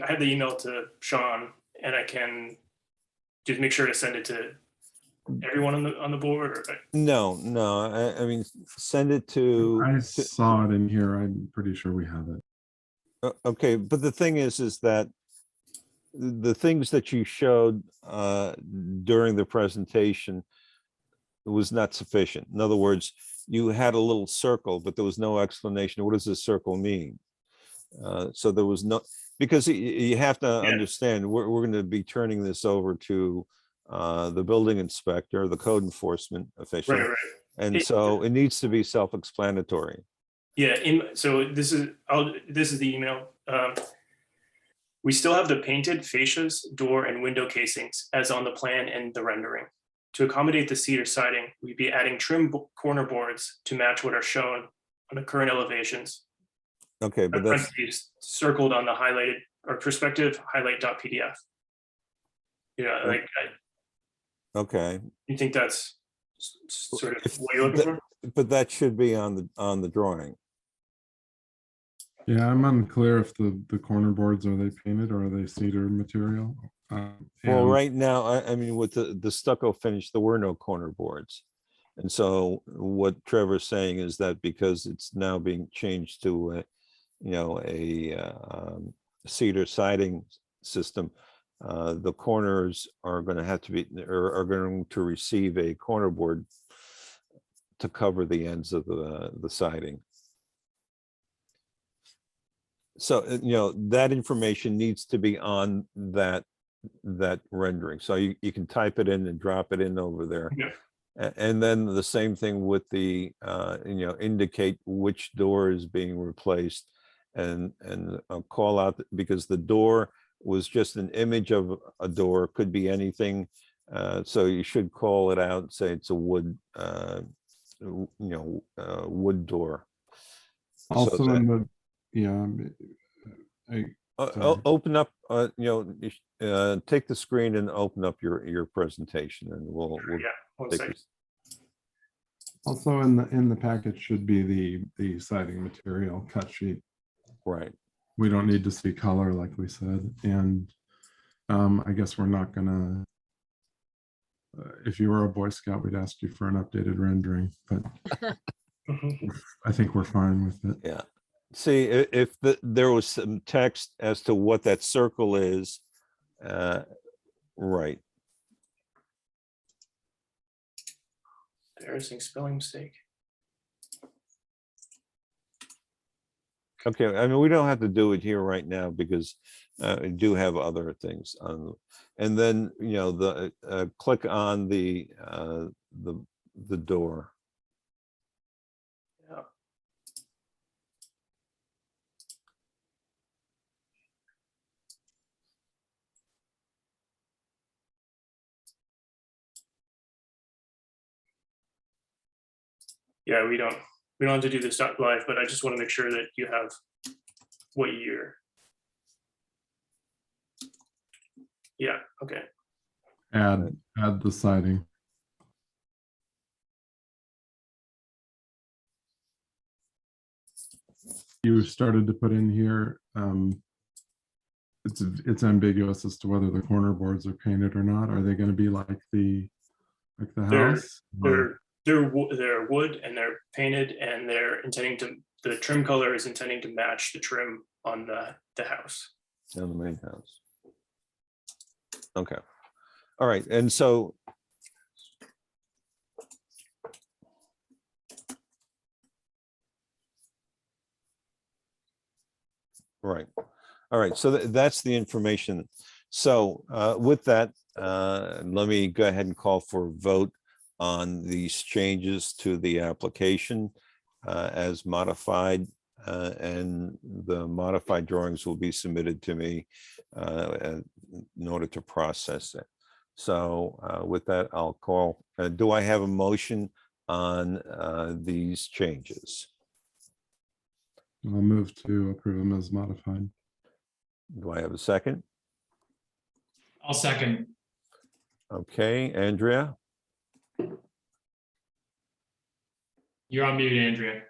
have the email to Sean, and I can just make sure to send it to everyone on the board. Or, no, I mean, send it to. I saw it in here. I'm pretty sure we have it. Okay, but the thing is that the things that you showed during the presentation was not sufficient. In other words, you had a little circle, but there was no explanation. What does this circle mean? So there was no, because you have to understand, we're going to be turning this over to the building inspector, the code enforcement official. right. And so it needs to be self-explanatory. Yeah. So this is the email. We still have the painted fascias, door, and window casings as on the plan and the rendering. To accommodate the cedar siding, we'd be adding trim corner boards to match what are shown on the current elevations. Okay, but that's circled on the highlighted or perspective highlight.pdf. okay. You think that's sort of what you're looking for? But that should be on the drawing. Yeah, I'm unclear if the corner boards, are they painted or are they cedar material? Well, And right now, I mean, with the stucco finish, there were no corner boards. And so what Trevor's saying is that because it's now being changed to a cedar siding system, the corners are going to have to be, or are going to receive a corner board to cover the ends of the siding. So, that information needs to be on that rendering. So you can type it in and drop it in over there. Yeah. And then the same thing with the, indicate which door is being replaced and call out, because the door was just an image of a door, could be anything. So you should call it out, say it's a wood, wood door. also So in the, yeah, Sorry. Open up, take the screen and open up your presentation and we'll Yeah, one take second. this. Also in the package should be the siding material cut sheet. Right. We don't need to see color like we said. And I guess we're not gonna, if you were a Boy Scout, we'd ask you for an updated rendering, but I think we're fine with it. Yeah. See, if there was some text as to what that circle is, right. Embarrassing spelling mistake. Okay, I mean, we don't have to do it here right now because we do have other things on, and then, the click on the door. Yeah. Yeah, we don't have to do this live, but I just want to make sure that you have what year. Yeah, okay. Add the siding. You started to put in here, it's ambiguous as to whether the corner boards are painted or not. Are they going to be like the house? They're wood and they're painted, and the trim color is intending to match the trim on the house. On the main house. Okay. All right. And so right. All right. So that's the information. So with that, let me go ahead and call for a vote on these changes to the application as modified, and the modified drawings will be submitted to me in order to process it. So with that, I'll call, do I have a motion on these changes? I'll move to approve them as modified. Do I have a second? I'll second. Okay, Andrea? You're on mute, Andrea.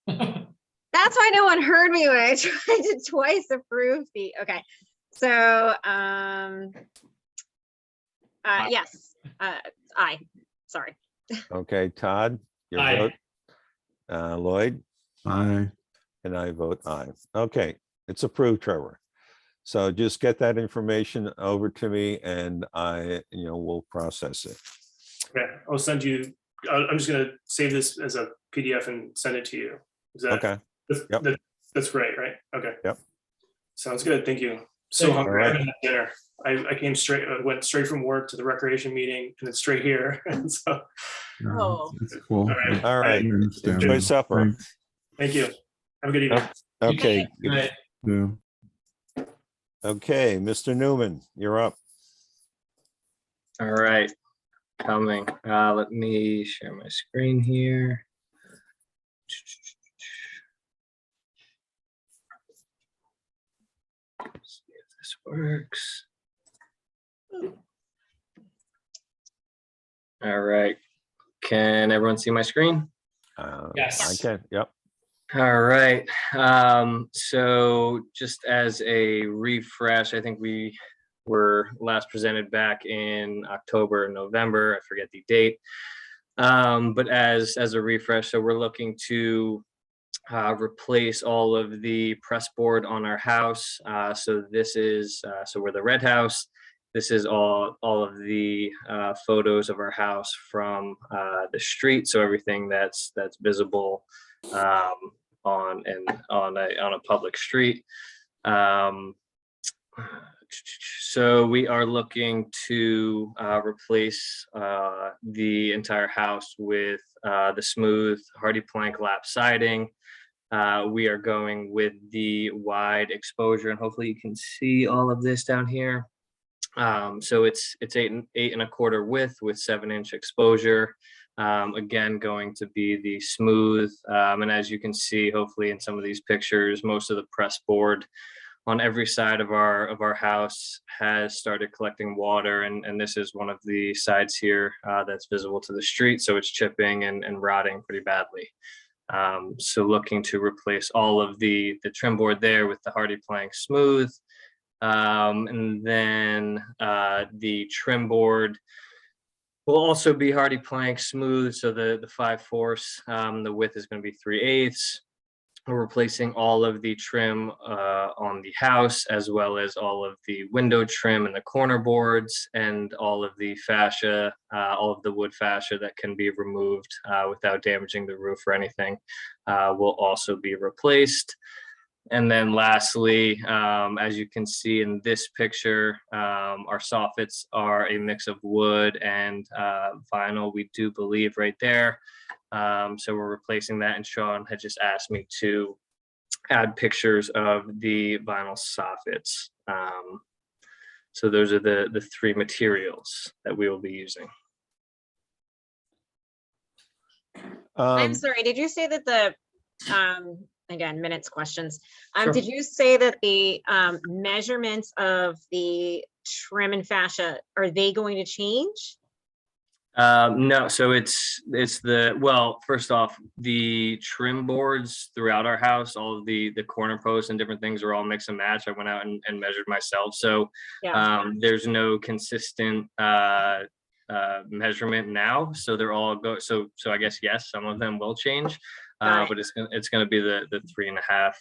That's why no one heard me when I tried to twice approve the, okay. So, yes, aye, sorry. Okay, Todd, your Aye. vote? Lloyd? Aye. And I vote aye. Okay, it's approved, Trevor. So just get that information over to me and we'll process it. Okay, I'll send you, I'm just gonna save this as a PDF and send it to you. Is that? Okay, Yep. That's great, right? Okay. Yep. Sounds good, thank you. So Thank you. hungry, I All right. haven't had dinner. I came straight, went straight from work to the recreation meeting and then straight here, and so, Oh. It's cool. all right. all right. I understand. Enjoy supper. Thanks. Thank you. Have a good evening. Okay, Good night. Yeah. okay, Mr. Newman, you're up. All right, coming. Let me share my screen here. See if this works. All right, can everyone see my screen? Yes. I can, yep. All right, so just as a refresh, I think we were last presented back in October, November, I forget the date. But as a refresh, so we're looking to replace all of the press board on our house. So this is, so we're the red house. This is all of the photos of our house from the street. So everything that's visible on a public street. So we are looking to replace the entire house with the smooth hardy plank lap siding. We are going with the wide exposure, and hopefully you can see all of this down here. So it's 8 1/4 width with 7-inch exposure. Again, going to be the smooth, and as you can see, hopefully in some of these pictures, most of the press board on every side of our house has started collecting water, and this is one of the sides here that's visible to the street, so it's chipping and rotting pretty badly. So looking to replace all of the trim board there with the Hardy Plank Smooth, and then the trim board will also be Hardy Plank Smooth, so the 5/4, the width is going to be 3/8. We're replacing all of the trim on the house, as well as all of the window trim and the corner boards, and all of the fascia, all of the wood fascia that can be removed without damaging the roof or anything, will also be replaced. And then lastly, as you can see in this picture, our soffits are a mix of wood and vinyl, we do believe right there. So we're replacing that, and Sean had just asked me to add pictures of the vinyl soffits. So those are the three materials that we will be using. I'm sorry, did you say that the, again, minutes questions. Sure. Did you say that the measurements of the trim and fascia, are they going to change? No, so it's well, first off, the trim boards throughout our house, all of the corner posts and different things are all mix and match. I went out and measured myself. So there's no consistent measurement now. So they're all so I guess, yes, some of them will change, but it's gonna be the 3.5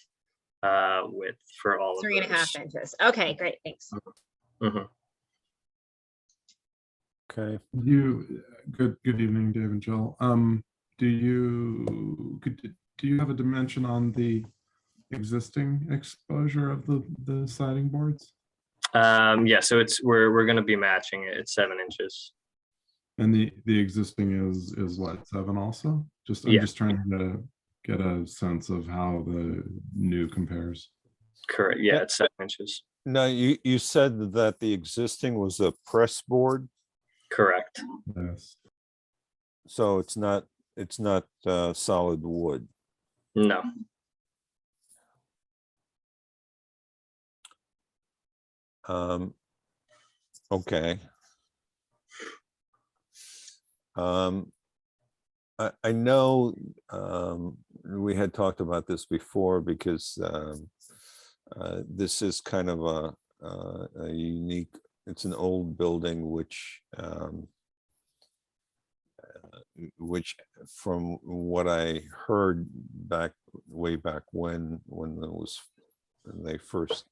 width for all of 3.5 inches. Okay, great, thanks. Mm-hmm. Okay. Good evening, Dave and Jill. Do you have a dimension on the existing exposure of the siding boards? Yeah, so we're going to be matching it. It's 7 inches. And the existing is what, 7 also? I'm just trying to get a sense of how the new compares. Correct. Yeah, it's 7 inches. Now, you said that the existing was a press board, Correct. Yes. so it's not solid wood. No. Okay. I know we had talked about this before, because this is kind of a unique, it's an old building, which from what I heard way back when they first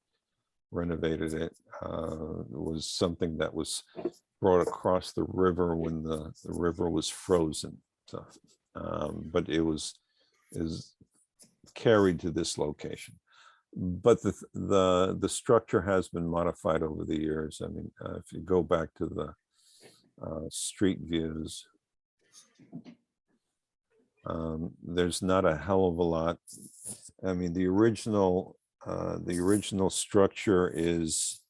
renovated it, was something that was brought across the river when the river was frozen. So, but is carried to this location. But the structure has been modified over the years. I mean, if you go back to the street views, there's not a hell of a lot. I mean, the original structure is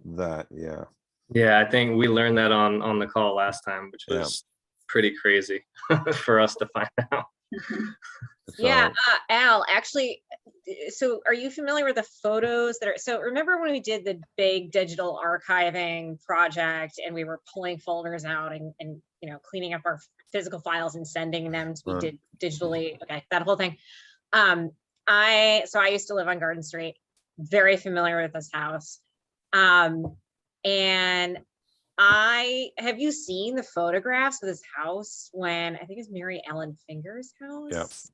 that, yeah. Yeah, I think we learned that on the call last time, which was pretty crazy for us to find out. Yeah, Al, actually, so are you familiar with the photos that are, so remember when we did the big digital archiving project and we were pulling folders out and you know, cleaning up our physical files and sending them to be digitally, okay, that whole thing. I used to live on Garden Street, very familiar with this house. And have you seen the photographs of this house when, I think it's Mary Ellen Finger's house?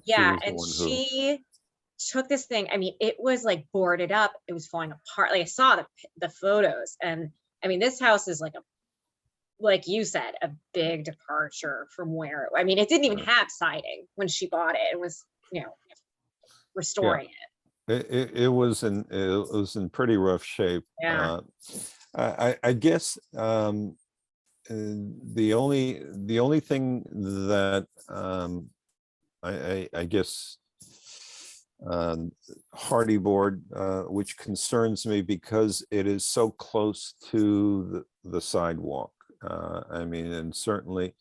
Yeah, and she took this thing, I mean, it was like boarded up, it was falling apart. Like I saw the photos, and I mean, this house is like you said, a big departure from where, I mean, it didn't even have siding when she bought it. It was, you know, restoring it. It was in pretty rough shape. Yeah. I guess the only thing that I guess hardy board, which concerns me because it is so close to the sidewalk. I mean, and certainly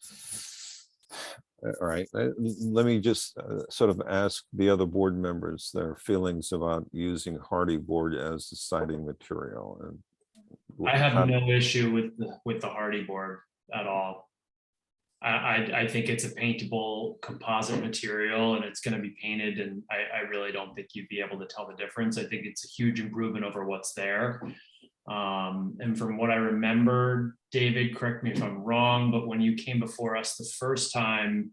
All right, let me just sort of ask the other board members their feelings about using hardy board as the siding material. And I have how- no issue with the hardy board at all. I think it's a paintable composite material and it's going to be painted, and I really don't think you'd be able to tell the difference. I think it's a huge improvement over what's there. And from what I remember, David, correct me if I'm wrong, but when you came before us the first time,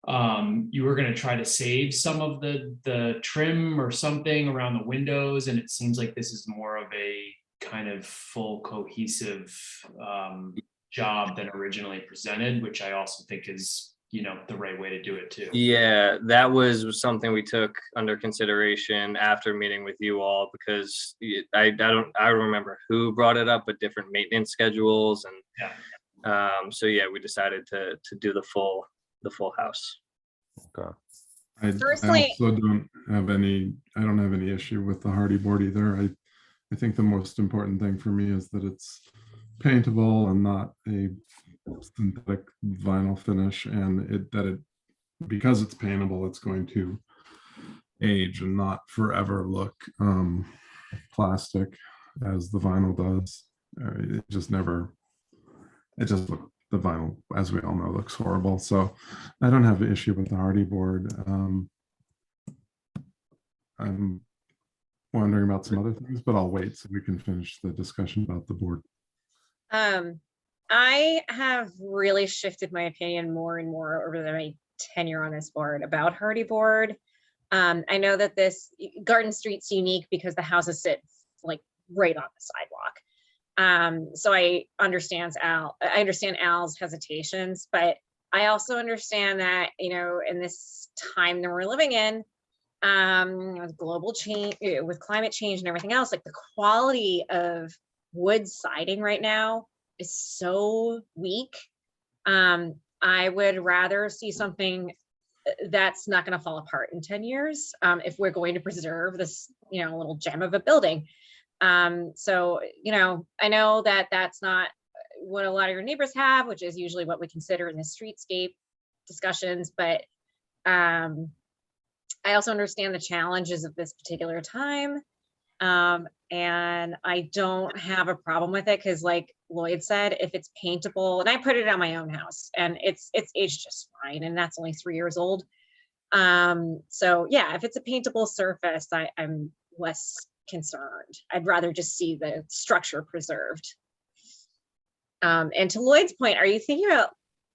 you were going to try to save some of the trim or something around the windows, and it seems like this is more of a kind of full cohesive job than originally presented, which I also think is, you know, the right way to do it too. Yeah, that was something we took under consideration after meeting with you all, because I don't remember who brought it up, but different maintenance schedules, and so yeah, we decided to do the full house. Okay. I Personally- also don't have any issue with the hardy board either. I think the most important thing for me is that it's paintable and not a synthetic vinyl finish, and because it's paintable, it's going to age and not forever look plastic as the vinyl does. The vinyl, as we all know, looks horrible. So I don't have an issue with the hardy board. I'm wondering about some other things, but I'll wait so we can finish the discussion about the board. I have really shifted my opinion more and more over my tenure on this board about hardy board. I know that this Garden Street's unique because the houses sit like right on the sidewalk. So I understand Al's hesitations, but I also understand that, you know, in this time that we're living in, with global change, with climate change and everything else, like the quality of wood siding right now is so weak. I would rather see something that's not going to fall apart in 10 years if we're going to preserve this, you know, little gem of a building. So, you know, I know that that's not what a lot of your neighbors have, which is usually what we consider in the streetscape discussions, but I also understand the challenges of this particular time. And I don't have a problem with it because, like Lloyd said, if it's paintable, and I put it on my own house and it's aged just fine, and that's only 3 years old. So yeah, if it's a paintable surface, I'm less concerned. I'd rather just see the structure preserved. And to Lloyd's point, are you thinking about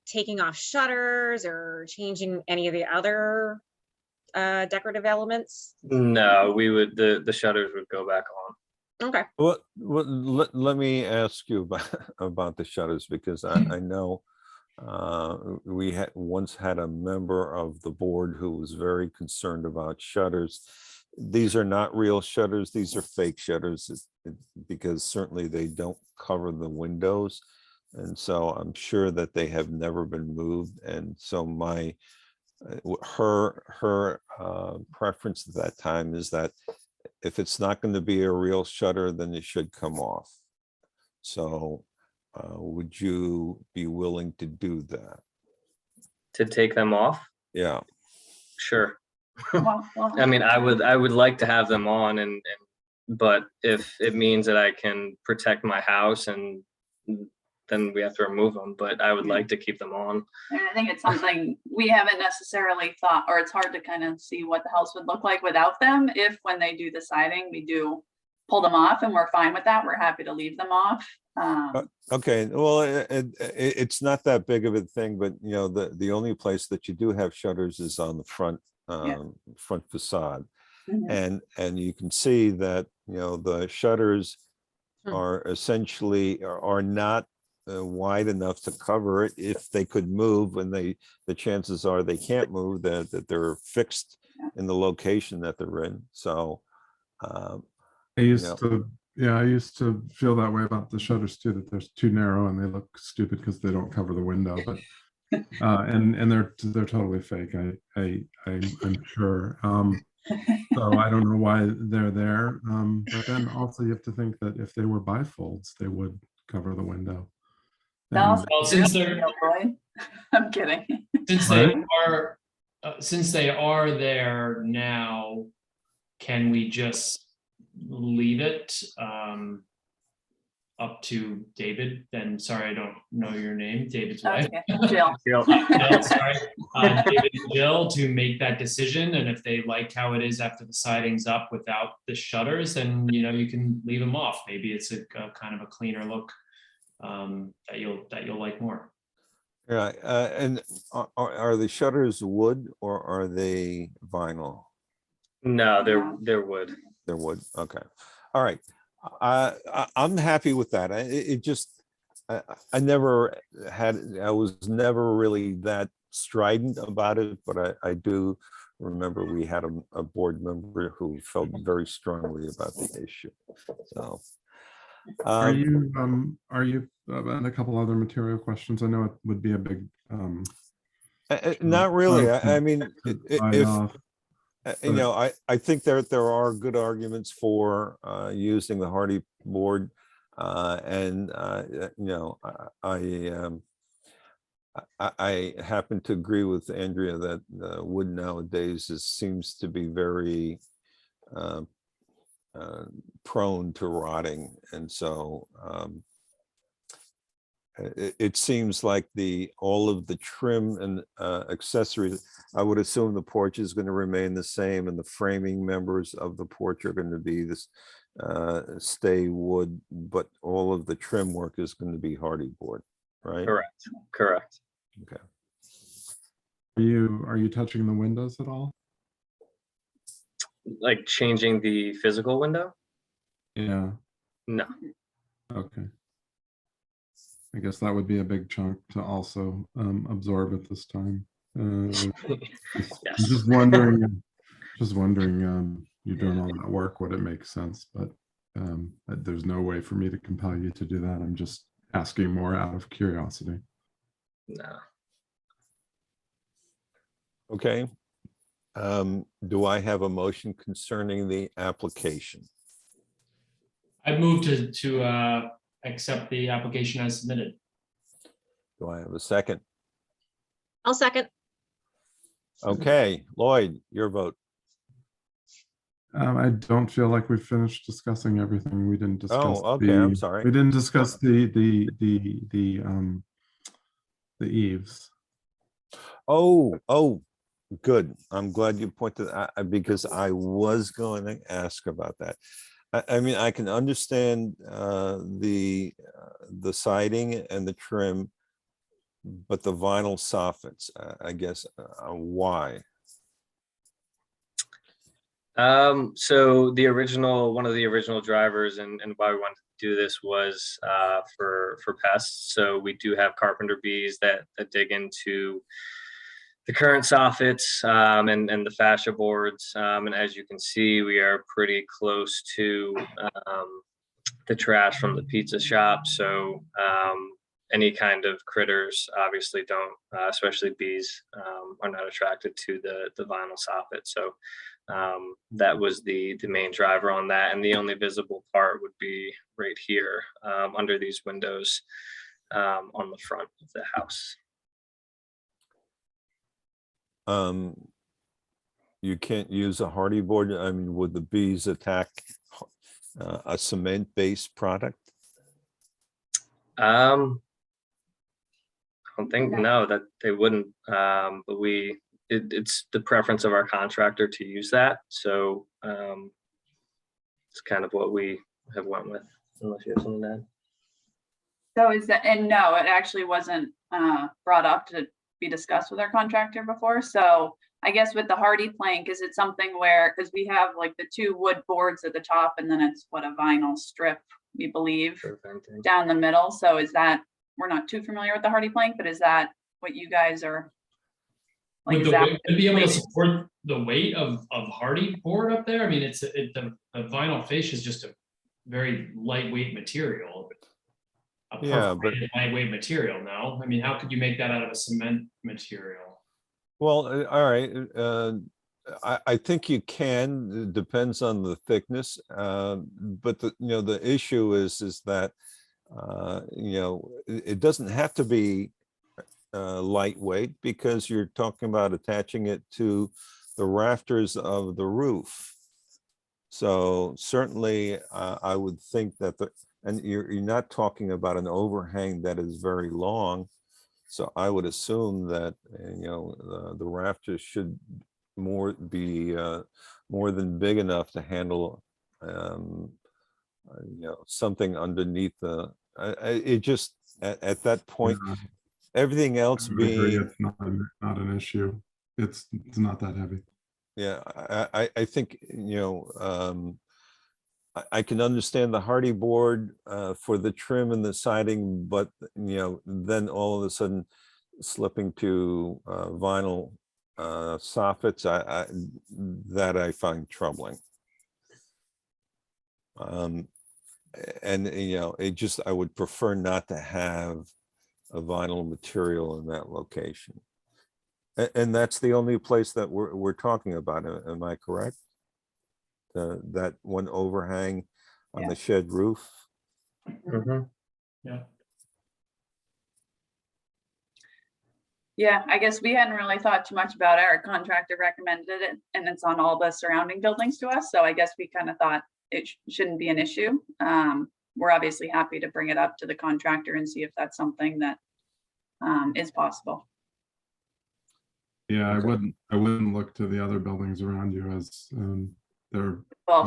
taking off shutters or changing any of the other decorative elements? No, we would, the shutters would go back on. Okay. Well, let me ask you about the shutters, because I know we once had a member of the board who was very concerned about shutters. These are not real shutters. These are fake shutters because certainly they don't cover the windows. And so I'm sure that they have never been moved. And so her preference at that time is that if it's not going to be a real shutter, then it should come off. So would you be willing to do that? To take them off? Yeah. Sure. I mean, I would like to have them on, but if it means that I can protect my house, and then we have to remove them, but I would like to keep them on. And I think it's something we haven't necessarily thought, or it's hard to kind of see what the house would look like without them. If when they do the siding, we do pull them off, and we're fine with that, we're happy to leave them off. Okay, well, it's not that big of a thing, but you know, the only place that you do have shutters is on the front front facade. Mhm. And you can see that, you know, the shutters are essentially are not wide enough to cover it. If they could move, and the chances are they can't move, that they're fixed in the location that they're in. So I used to feel that way about the shutters too, that they're too narrow and they look stupid because they don't cover the window. But and they're totally fake. I'm sure. So I don't know why they're there. But then also you have to think that if they were bifolds, they would cover the window. No, And- Well, since they're, I'm kidding. since they Right. are, since they are there now, can we just leave it up to David? Then, sorry, I don't know your name, David's wife. Okay, Jill. Jill. Jill, sorry, David and Jill to make that decision, and if they like how it is after the siding's up without the shutters, then, you know, you can leave them off. Maybe it's a kind of a cleaner look that you'll like more. Yeah, and are the shutters wood or are they vinyl? No, they're wood. They're wood, okay. All right. I'm happy with that. It just, I never had, I was never really that strident about it, but I do remember we had a board member who felt very strongly about the issue, so. Are you, and a couple other material questions? I know it would be a big, Not really. I mean, bite if, off. you know, I think there are good arguments for using the hardy board. And, you know, I happen to agree with Andrea that wood nowadays seems to be very prone to rotting. And so it seems like all of the trim and accessories, I would assume the porch is going to remain the same and the framing members of the porch are going to be this stay wood, but all of the trim work is going to be hardy board, right? Correct. Okay. Are you touching the windows at all? Like changing the physical window? Yeah, No. okay. I guess that would be a big chunk to also absorb at this time. I'm Yes. just wondering, you're doing all that work, would it make sense? But there's no way for me to compel you to do that. I'm just asking more out of curiosity. No. Okay. Do I have a motion concerning the application? I moved to accept the application as submitted. Do I have a second? I'll second. Okay, Lloyd, your vote. I don't feel like we've finished discussing everything. We didn't discuss. Oh, okay, I'm sorry. We didn't discuss the eaves. Oh, good. I'm glad you pointed out because I was going to ask about that. I mean, I can understand the siding and the trim, but the vinyl soffits, I guess, why? So one of the original drivers and why we wanted to do this was for pests. So we do have carpenter bees that dig into the current soffits and the fascia boards. And as you can see, we are pretty close to the trash from the pizza shop. So any kind of critters obviously don't, especially bees, are not attracted to the vinyl soffit. So that was the main driver on that. And the only visible part would be right here under these windows on the front of the house. You can't use a hardy board. I mean, would the bees attack a cement-based product? I don't think, no, that they wouldn't, but it's the preference of our contractor to use that. So it's kind of what we have went with, unless you have something to add. So is that, and no, it actually wasn't brought up to be discussed with our contractor before. So I guess with the hardy plank, is it something where, because we have like the two wood boards at the top and then it's what, a vinyl strip, we believe, down the middle. So is that, we're not too familiar with the hardy plank, but is that what you guys are like? Would the weight be able to support the weight of hardy board up there? I mean, the vinyl fascia is just a very lightweight material. Yeah, but lightweight material. No, I mean, how could you make that out of a cement material? well, all right. I think you can. It depends on the thickness. But the issue is that You know, it doesn't have to be lightweight because you're talking about attaching it to the rafters of the roof. So certainly, I would think that and you're not talking about an overhang that is very long. So I would assume that, you know, the rafters should be more than big enough to handle, you know, something underneath it just, at that point, Yeah, everything I else would agree. being, It's not an issue. It's not that heavy. yeah, I think, you know, I can understand the hardy board for the trim and the siding, but, you know, then all of a sudden slipping to vinyl soffits, that I find troubling. And, you know, I would prefer not to have a vinyl material in that location. And that's the only place that we're talking about, am I correct? That one overhang on the shed roof? Mhm. Yeah, I guess we hadn't really thought too much about it. Our contractor recommended it and it's on all the surrounding buildings to us. So I guess we kind of thought it shouldn't be an issue. We're obviously happy to bring it up to the contractor and see if that's something that is possible. Yeah, Okay. I wouldn't look to the other buildings around you as they're Well,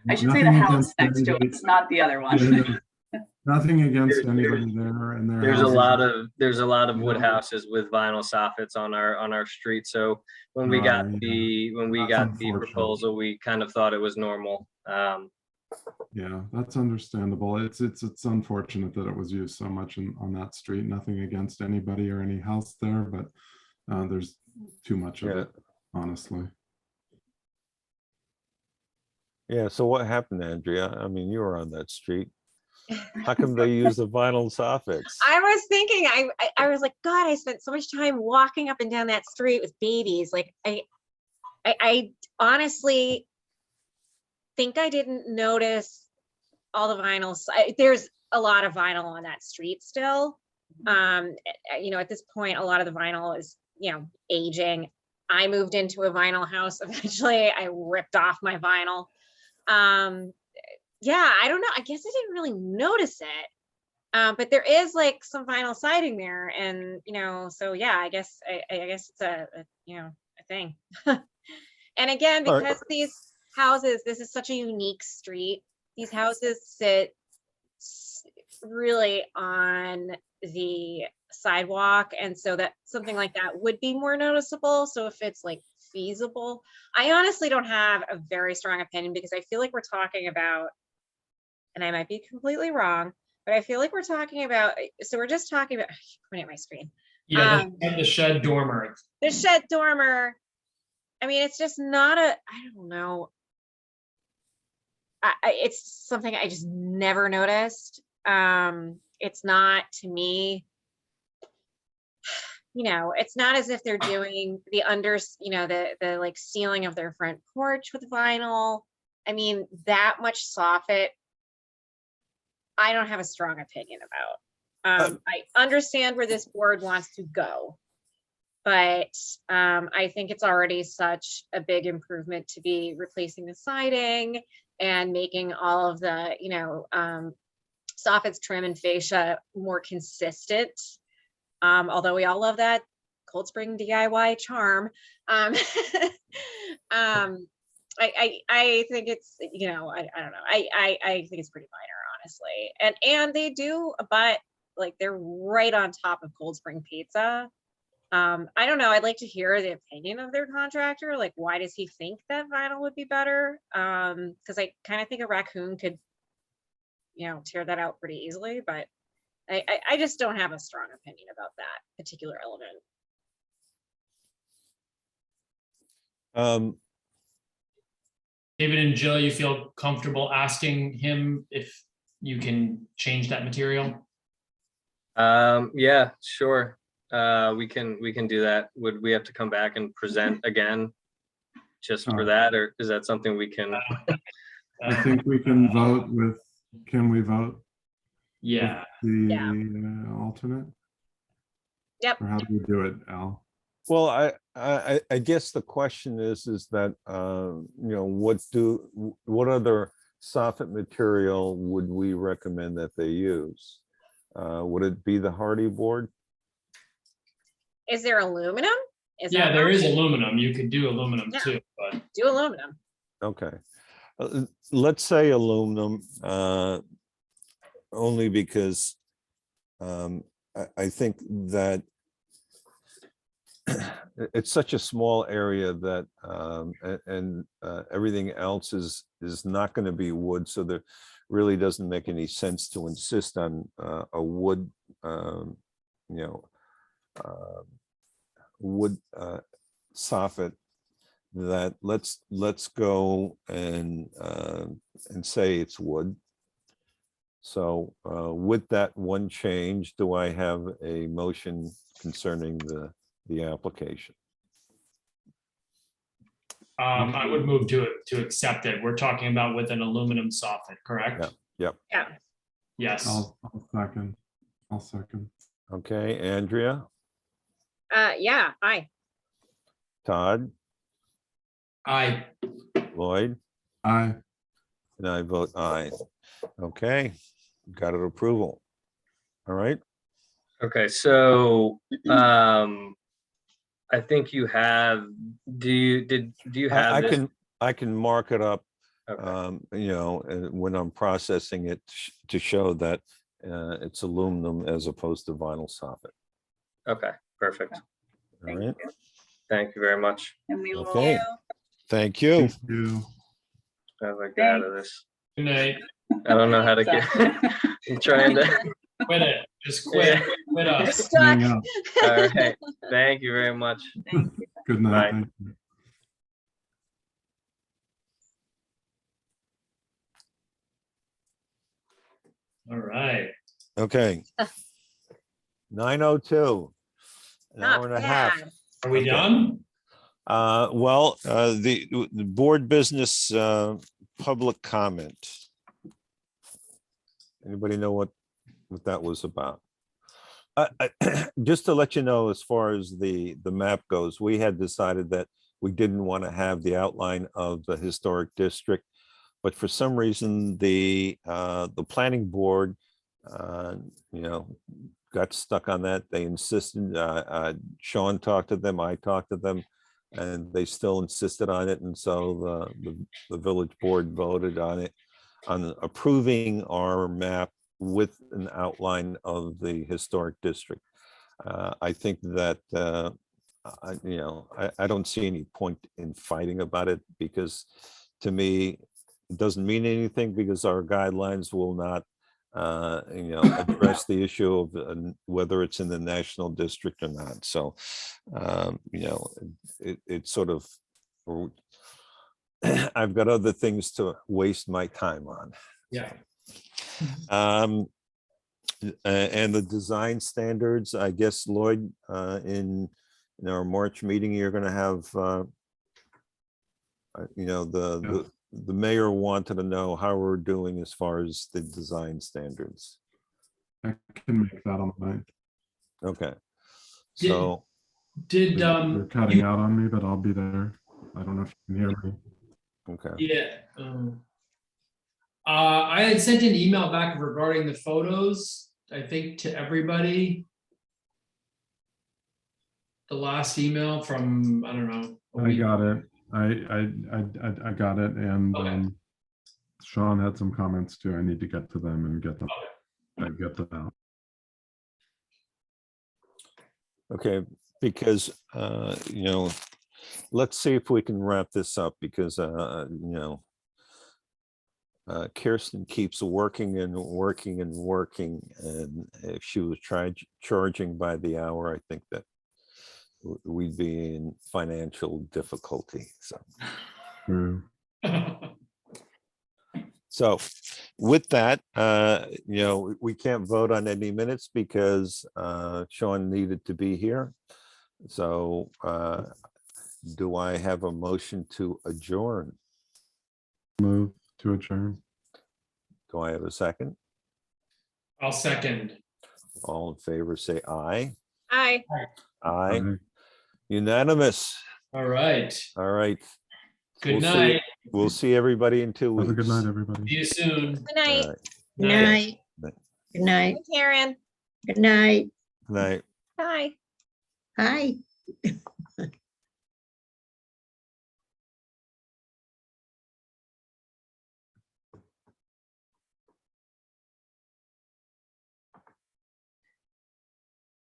I should say the nothing house against next to anybody. us, not the other one. Yeah, no, nothing against There's- anybody there and their There's a houses. lot of wood Yeah. houses with vinyl soffits on our street. So when we Oh, got yeah. That's the unfortunate. proposal, we kind of thought it was normal. Yeah, that's understandable. It's unfortunate that it was used so much on that street. Nothing against anybody or any house there, but there's too much of Yeah. it, honestly. Yeah, so what happened, Andrea? I mean, you were on that street. How come they use the vinyl soffits? I was thinking, I was like, God, I spent so much time walking up and down that street with babies. Like I honestly think I didn't notice all the vinyls. There's a lot of vinyl on that street still. You know, at this point, a lot of the vinyl is, you know, aging. I moved into a vinyl house eventually. I ripped off my vinyl. Yeah, I don't know. I guess I didn't really notice it. But there is like some vinyl siding there, and you know, so yeah, I guess it's a you know, a thing. And again, All right. because these houses, this is such a unique street. These houses sit really on the sidewalk, and so that something like that would be more noticeable. So if it's like feasible, I honestly don't have a very strong opinion because I feel like we're talking about, and I might be completely wrong, but I feel like we're talking about, so we're just talking about, I keep pointing at my screen. Yeah, the shed dormer. The shed dormer. I mean, it's just not I don't know. It's something I just never noticed. It's not, to me, you know, it's not as if they're doing the you know, the like ceiling of their front porch with vinyl. I mean, that much soffit, I don't have a strong opinion about. I understand where this board wants to go, but I think it's already such a big improvement to be replacing the siding and making all of the, you know, soffits, trim, and fascia more consistent. Although we all love that Cold Spring DIY charm. I think it's, you know, I don't know. I think it's pretty minor, honestly. And they do, but like they're right on top of Cold Spring Pizza. I don't know. I'd like to hear the opinion of their contractor. Like, why does he think that vinyl would be better? Because I kind of think a raccoon could, you know, tear that out pretty easily, but I just don't have a strong opinion about that particular element. David and Jill, you feel comfortable asking him if you can change that material? Yeah, sure. We can do that. Would we have to come back and present again just for that, or is that something we can? I think we can vote with, can we vote? Yeah, The alternate, Yep. or how do we do it, Al? Well, I guess the question is that, what other soffit material would we recommend that they use? Would it be the hardy board? Is there aluminum? Is yeah, that there an is option? aluminum. You could do aluminum Yeah. too, but Do aluminum. Okay. Let's say aluminum, only because I think that it's such a small area that everything else is not going to be wood, so there really doesn't make any sense to insist on a wood, wood soffit. That let's go and say it's wood. So with that one change, do I have a motion concerning the application? I would move to accept it. We're talking about with an aluminum soffit, correct? Yep. Yeah. Yes. I'll second. I'll second. Okay, Andrea, Yeah, aye. Todd, I Lloyd, Aye. and I vote aye. Okay, got it approval. All right, Okay, so I think you have, do you have I this? can mark it up, Okay. when I'm processing it to show that it's aluminum as opposed to vinyl soffit. Okay, perfect. All Thank right, you. Thank you very much. And we will. okay, thank you. Thank you. How do I get out of this? good night. I don't know how to get, I'm trying to. Quit it. Just quit. Quit You're us. stuck. Hang up. All right, thank you very much. Thank you. Good night. Bye. Thank you. All right. Okay. 9:02, an Not hour and a half. bad. Are we Okay. done? Well, the board business, public comment. Anybody know what that was about? Just to let you know, as far as the map goes, we had decided that we didn't want to have the outline of the historic district, but for some reason, the planning board, got stuck on that. They insisted, Sean talked to them, I talked to them, and they still insisted on it. And so the village board voted on it, on approving our map with an outline of the historic district. I think that, I don't see any point in fighting about it, because to me, it doesn't mean anything, because our guidelines will not address the issue of whether it's in the national district or not. So, it's sort of, I've got other things to waste my time on. Yeah. And the design standards, I guess, Lloyd, in our March meeting, you're going to have, the mayor wanted to know how we're doing as far as the design standards. I can make that on the 9th. Okay. Did- So, Did You're cutting out on me, but I'll be there. I don't know if you can hear me. okay. yeah. I had sent an email back regarding the photos, I think, to everybody. The last email from, I don't know. a I week. got it. I got it, and Okay. Sean had some comments too. I need to get to them and get them. I get them out. Okay, because, let's see if we can wrap this up, because, Kirsten keeps working and working and working, and if she was charging by the hour, I think that we'd be in financial difficulty. True. So with that, we can't vote on any minutes because Sean needed to be here. So do I have a motion to adjourn? Move to adjourn. Do I have a second? I'll second. All in favor, say aye. Aye. Aye. Unanimous. All right. All right. Good We'll see- night. We'll see everybody in 2 weeks. Have a good night, everybody. See you soon. Good night. All right. Good night. Good night. Karen. Good night. Night. Bye. Hi.